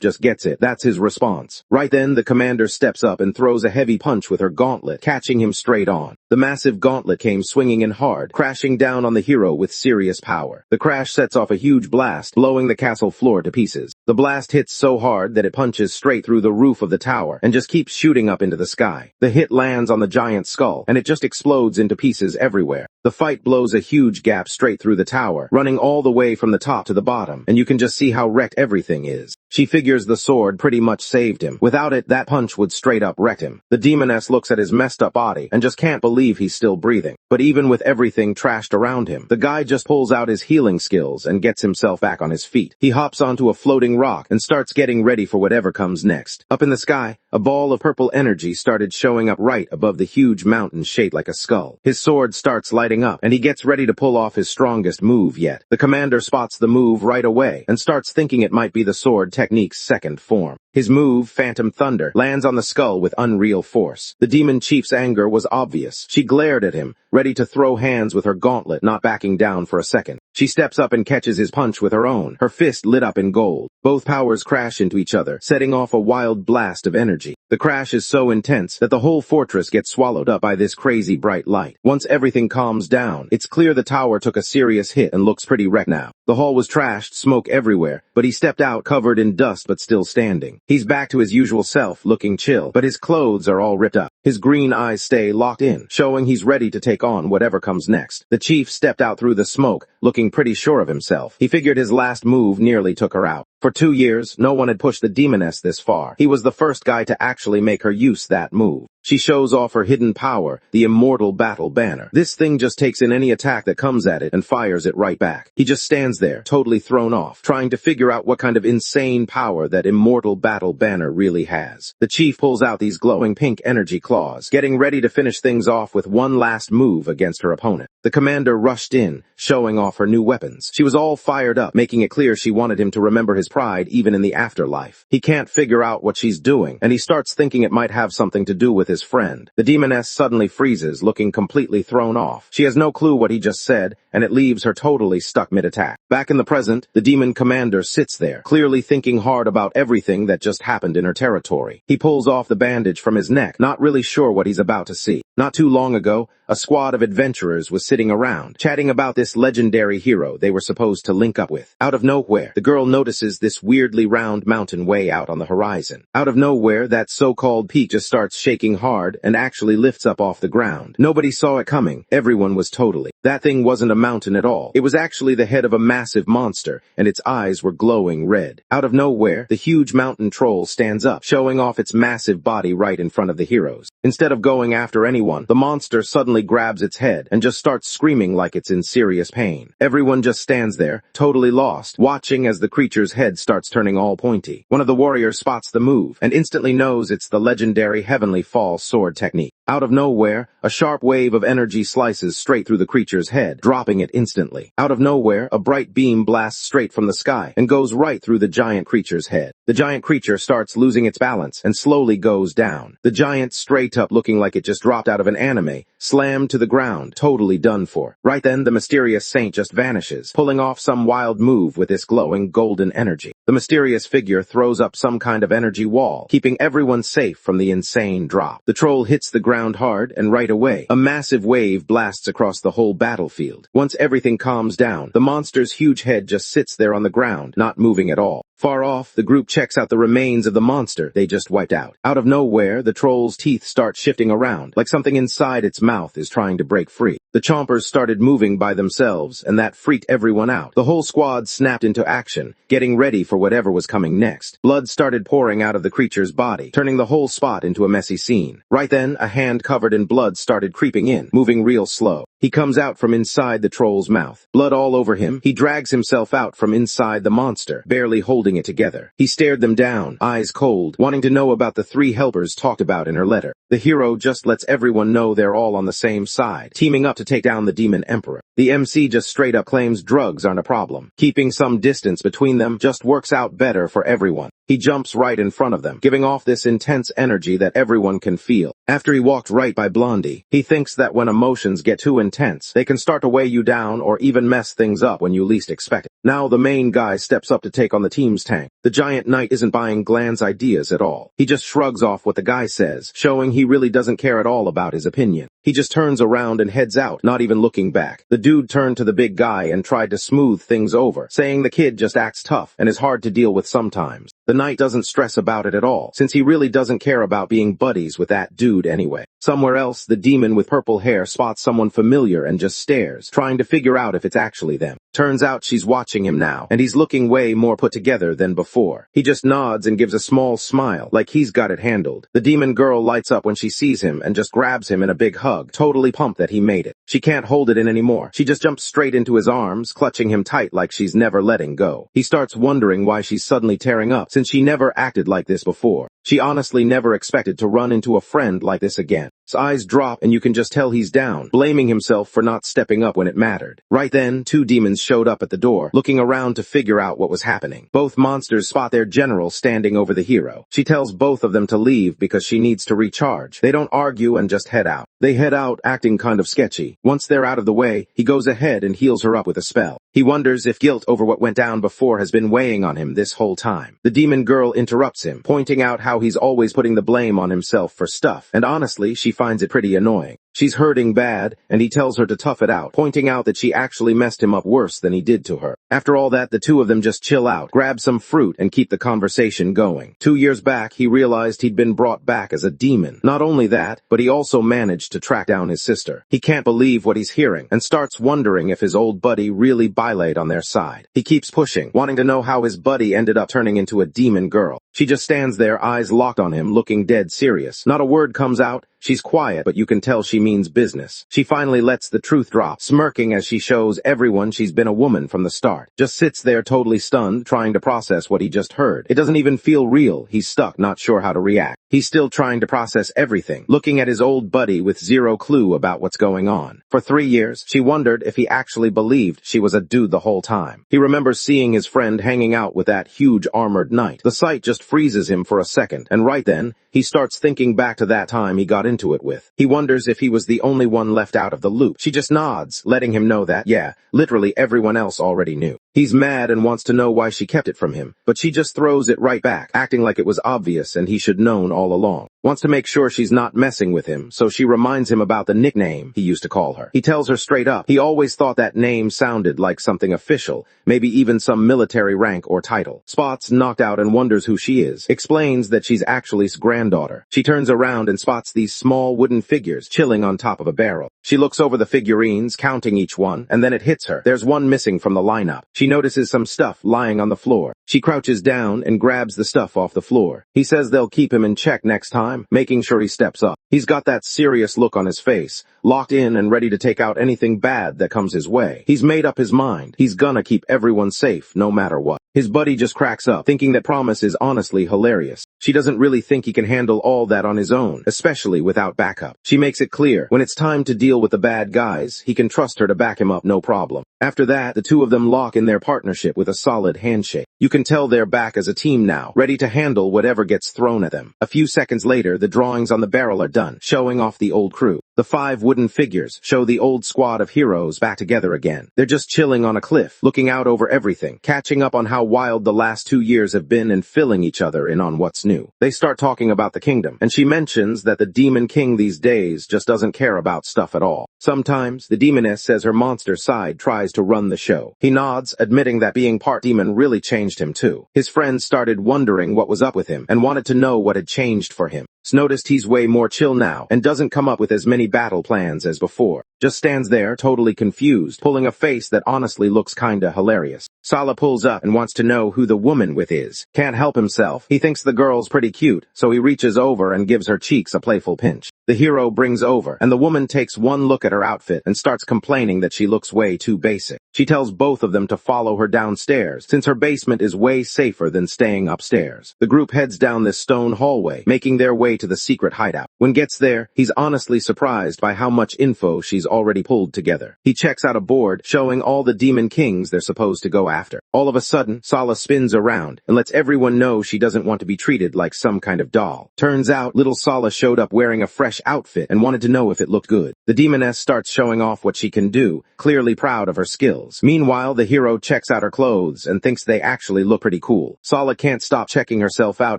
just gets it. That's his response. Right then, the commander steps up and throws a heavy punch with her gauntlet, catching him straight on. The massive gauntlet came swinging in hard, crashing down on the hero with serious power. The crash sets off a huge blast, blowing the castle floor to pieces. The blast blast hits so hard that it punches straight through the roof of the tower and just keeps shooting up into the sky. The hit lands on the giant's skull, and it just explodes into pieces everywhere. The fight blows a huge gap straight through the tower, running all the way from the top to the bottom, and you can just see how wrecked everything is. She figures the sword pretty much saved him. Without it, that punch would straight up wreck him. The demoness looks at his messed up body and just can't believe he's still breathing. But even with everything trashed around him, the guy just pulls out his healing skills and gets himself back on his feet. He hops onto a floating rock and starts getting ready for whatever comes next. Up in the sky, a ball of purple energy started showing up right above the huge mountain shaped like a skull. His sword starts lighting up, and he gets ready to pull off his strongest move yet. The commander spots the move right away and starts thinking it might be the sword technique's second form. His move, Phantom Thunder, lands on the skull with unreal force. The demon chief's anger was obvious. She glared at him, ready to throw hands with her gauntlet, not backing down for a second. She steps up and catches his punch with her own, her fist lit up in gold. Both powers crash into each other, setting off a wild blast of energy. The crash is so intense that the whole fortress gets swallowed up by this crazy bright light. Once everything calms down, it's clear the tower took a serious hit and looks pretty wrecked now. The hall was trashed, smoke everywhere, but he stepped out covered in dust but still standing. He's back to his usual self, looking chill, but his clothes are all ripped up. His green eyes stay locked in, showing he's ready to take on whatever comes next. The chief stepped out through the smoke, looking pretty sure of himself. He figured his last move nearly took her out. For 2 years, no one had pushed the demoness this far. He was the first guy to actually make her use that move. She shows off her hidden power, the immortal battle banner. This thing just takes in any attack that comes at it and fires it right back. He just stands there, totally thrown off, trying to figure out what kind of insane power that immortal battle banner really has. The chief pulls out these glowing pink energy claws, getting ready to finish things off with one last move against her opponent. The commander rushed in, showing off her new weapons. She was all fired up, making it clear she wanted him to remember his pride even in the afterlife. He can't figure out what she's doing, and he starts thinking it might have something to do with his friend. The demoness suddenly freezes, looking completely thrown off. She has no clue what he just said, and it leaves her totally stuck mid-attack. Back in the present, the demon commander sits there, clearly thinking hard about everything that just happened in her territory. He pulls off the bandage from his neck, not really sure what he's about to see. Not too long ago, a squad of adventurers was sitting around, chatting about this legendary hero they were supposed to link up with. Out of nowhere, the girl notices this weirdly round mountain way out on the horizon. Out of nowhere, that so-called peak just starts shaking hard and actually lifts up off the ground. Nobody saw it coming. Everyone was totally. That thing wasn't a mountain at all. It was actually the head of a massive monster, and its eyes were glowing red. Out of nowhere, the huge mountain troll stands up, showing off its massive body right in front of the heroes. Instead of going after anyone, the monster suddenly grabs its head and just starts screaming like it's in serious pain. Everyone just stands there, totally lost, watching as the creature's head starts turning all pointy. One of the warriors spots the move and instantly knows it's the legendary Heavenly Fall sword technique. Out of nowhere, a sharp wave of energy slices straight through the creature's head, dropping it instantly. Out of nowhere, a bright beam blasts straight from the sky and goes right through the giant creature's head. The giant creature starts losing its balance and slowly goes down. The giant, straight up looking like it just dropped out of an anime, slammed to the ground, totally done for. Right then, the mysterious saint just vanishes, pulling off some wild move with this glowing golden energy. The mysterious figure throws up some kind of energy wall, keeping everyone safe from the insane drop. The troll hits the ground hard, and right away, a massive wave blasts across the whole battlefield. Once everything calms down, the monster's huge head just sits there on the ground, not moving at all. Far off, the group checks out the remains of the monster they just wiped out. Out of nowhere, the troll's teeth start shifting around, like something inside its mouth is trying to break free. The chompers started moving by themselves, and that freaked everyone out. The whole squad snapped into action, getting ready for whatever was coming next. Blood started pouring out of the creature's body, turning the whole spot into a messy scene. Right then, a hand covered in blood started creeping in, moving real slow. He comes out from inside the troll's mouth. Blood all over him, he drags himself out from inside the monster, barely holding it together. He stared them down, eyes cold, wanting to know about the 3 helpers talked about in her letter. The hero just lets everyone know they're all on the same side, teaming up to take down the demon emperor. The MC just straight up claims drugs aren't a problem. Keeping some distance between them just works out better for everyone. He jumps right in front of them, giving off this intense energy that everyone can feel. After he walked right by Blondie, he thinks that when emotions get too intense, they can start to weigh you down or even mess things up when you least expect it. Now the main guy steps up to take on the team's tank. The giant knight isn't buying Glan's ideas at all. He just shrugs off what the guy says, showing he really doesn't care at all about his opinion. He just turns around and heads out, not even looking back. The dude turned to the big guy and tried to smooth things over, saying the kid just acts tough and is hard to deal with sometimes. The knight doesn't stress about it at all, since he really doesn't care about being buddies with that dude anyway. Somewhere else, the demon with purple hair spots someone familiar and just stares, trying to figure out if it's actually them. Turns out she's watching him now, and he's looking way more put together than before. He just nods and gives a small smile, like he's got it handled. The demon girl lights up when she sees him and just grabs him in a big hug, totally pumped that he made it. She can't hold it in anymore. She just jumps straight into his arms, clutching him tight like she's never letting go. He starts wondering why she's suddenly tearing up, since she never acted like this before. She honestly never expected to run into a friend like this again. His eyes drop and you can just tell he's down, blaming himself for not stepping up when it mattered. Right then, two demons showed up at the door, looking around to figure out what was happening. Both monsters spot their general standing over the hero. She tells both of them to leave because she needs to recharge. They don't argue and just head out. They head out acting kind of sketchy. Once they're out of the way, he goes ahead and heals her up with a spell. He wonders if guilt over what went down before has been weighing on him this whole time. The demon girl interrupts him, pointing out how he's always putting the blame on himself for stuff, and honestly, she finds it pretty annoying. She's hurting bad, and he tells her to tough it out, pointing out that she actually messed him up worse than he did to her. After all that, the two of them just chill out, grab some fruit, and keep the conversation going. 2 years back, he realized he'd been brought back as a demon. Not only that, but he also managed to track down his sister. He can't believe what he's hearing, and starts wondering if his old buddy really bilayed on their side. He keeps pushing, wanting to know how his buddy ended up turning into a demon girl. She just stands there, eyes locked on him, looking dead serious. Not a word comes out. She's quiet, but you can tell she means business. She finally lets the truth drop, smirking as she shows everyone she's been a woman from the start. Just sits there totally stunned, trying to process what he just heard. It doesn't even feel real. He's stuck, not sure how to react. He's still trying to process everything, looking at his old buddy with zero clue about what's going on. For 3 years, she wondered if he actually believed she was a dude the whole time. He remembers seeing his friend hanging out with that huge armored knight. The sight just freezes him for a second, and right then, he starts thinking back to that time he got into it with. He wonders if he was the only one left out of the loop. She just nods, letting him know that, yeah, literally everyone else already knew. He's mad and wants to know why she kept it from him, but she just throws it right back, acting like it was obvious and he should known all along. Wants to make sure she's not messing with him, so she reminds him about the nickname he used to call her. He tells her straight up, he always thought that name sounded like something official, maybe even some military rank or title. Spots knocked out and wonders who she is. Explains that she's actually his granddaughter. She turns around and spots these small wooden figures chilling on top of a barrel. She looks over the figurines, counting each one, and then it hits her. There's one missing from the lineup. She notices some stuff lying on the floor. She crouches down and grabs the stuff off the floor. He says they'll keep him in check next time, making sure he steps up. He's got that serious look on his face, locked in and ready to take out anything bad that comes his way. He's made up his mind. He's gonna keep everyone safe, no matter what. His buddy just cracks up, thinking that Promise is honestly hilarious. She doesn't really think he can handle all that on his own, especially without backup. She makes it clear, when it's time to deal with the bad guys, he can trust her to back him up no problem. After that, the two of them lock in their partnership with a solid handshake. You can tell they're back as a team now, ready to handle whatever gets thrown at them. A few seconds later, the drawings on the barrel are done, showing off the old crew. The 5 wooden figures show the old squad of heroes back together again. They're just chilling on a cliff, looking out over everything, catching up on how wild the last 2 years have been and filling each other in on what's new. They start talking about the kingdom, and she mentions that the demon king these days just doesn't care about stuff at all. Sometimes, the demoness says her monster side tries to run the show. He nods, admitting that being part demon really changed him too. His friends started wondering what was up with him, and wanted to know what had changed for him. Noticed he's way more chill now, and doesn't come up with as many battle plans as before. Just stands there, totally confused, pulling a face that honestly looks kinda hilarious. Sala pulls up and wants to know who the woman with is. Can't help himself. He thinks the girl's pretty cute, so he reaches over and gives her cheeks a playful pinch. The hero brings over, and the woman takes one look at her outfit and starts complaining that she looks way too basic. She tells both of them to follow her downstairs, since her basement is way safer than staying upstairs. The group heads down this stone hallway, making their way to the secret hideout. When gets there, he's honestly surprised by how much info she's already pulled together. He checks out a board showing all the demon kings they're supposed to go after. All of a sudden, Sala spins around and lets everyone know she doesn't want to be treated like some kind of doll. Turns out, little Sala showed up wearing a fresh outfit and wanted to know if it looked good. The demoness starts showing off what she can do, clearly proud of her skills. Meanwhile, the hero checks out her clothes and thinks they actually look pretty cool. Sala can't stop checking herself out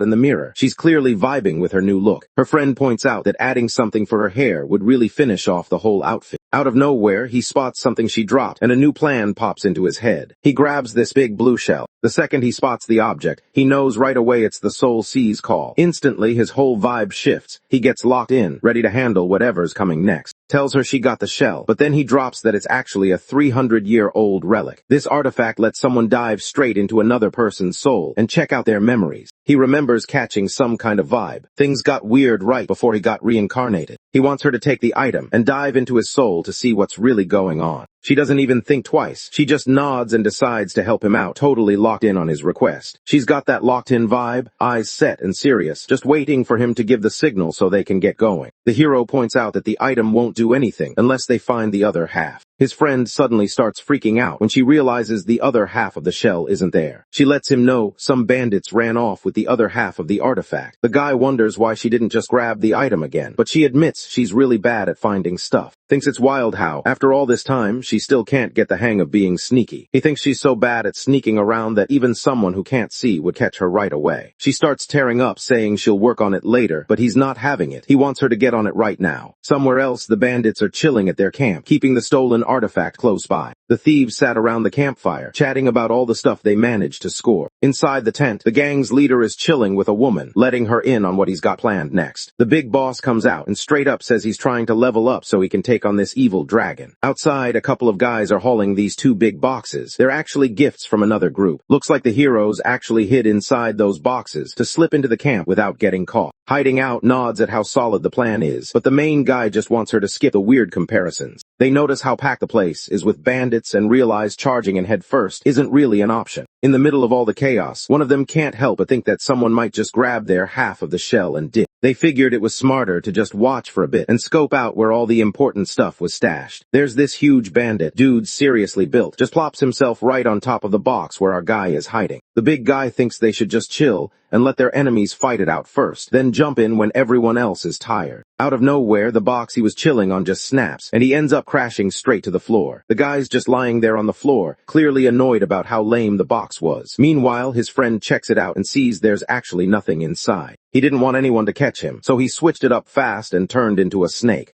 in the mirror. She's clearly vibing with her new look. Her friend points out that adding something for her hair would really finish off the whole outfit. Out of nowhere, he spots something she dropped, and a new plan pops into his head. He grabs this big blue shell. The second he spots the object, he knows right away it's the Soul Sea's call. Instantly, his whole vibe shifts. He gets locked in, ready to handle whatever's coming next. Tells her she got the shell, but then he drops that it's actually a 300-year-old relic. This artifact lets someone dive straight into another person's soul and check out their memories. He remembers catching some kind of vibe. Things got weird right before he got reincarnated. He wants her to take the item and dive into his soul to see what's really going on. She doesn't even think twice. She just nods and decides to help him out, totally locked in on his request. She's got that locked-in vibe, eyes set and serious, just waiting for him to give the signal so they can get going. The hero points out that the item won't do anything unless they find the other half. His friend suddenly starts freaking out when she realizes the other half of the shell isn't there. She lets him know some bandits ran off with the other half of the artifact. The guy wonders why she didn't just grab the item again, but she admits she's really bad at finding stuff. Thinks it's wild how, after all this time, she still can't get the hang of being sneaky. He thinks she's so bad at sneaking around that even someone who can't see would catch her right away. She starts tearing up, saying she'll work on it later, but he's not having it. He wants her to get on it right now. Somewhere else, the bandits are chilling at their camp, keeping the stolen artifact close by. The thieves sat around the campfire, chatting about all the stuff they managed to score. Inside the tent, the gang's leader is chilling with a woman, letting her in on what he's got planned next. The big boss comes out and straight up says he's trying to level up so he can take on this evil dragon. Outside, a couple of guys are hauling these two big boxes. They're actually gifts from another group. Looks like the heroes actually hid inside those boxes to slip into the camp without getting caught. Hiding out nods at how solid the plan is, but the main guy just wants her to skip the weird comparisons. They notice how packed the place is with bandits and realize charging in head first isn't really an option. In the middle of all the chaos, one of them can't help but think that someone might just grab their half of the shell and dip. They figured it was smarter to just watch for a bit and scope out where all the important stuff was stashed. There's this huge bandit, dude seriously built, just plops himself right on top of the box where our guy is hiding. The big guy thinks they should just chill and let their enemies fight it out first, then jump in when everyone else is tired. Out of nowhere, the box he was chilling on just snaps, and he ends up crashing straight to the floor. The guy's just lying there on the floor, clearly annoyed about how lame the box was. Meanwhile, his friend checks it out and sees there's actually nothing inside. He didn't want anyone to catch him, so he switched it up fast and turned into a snake.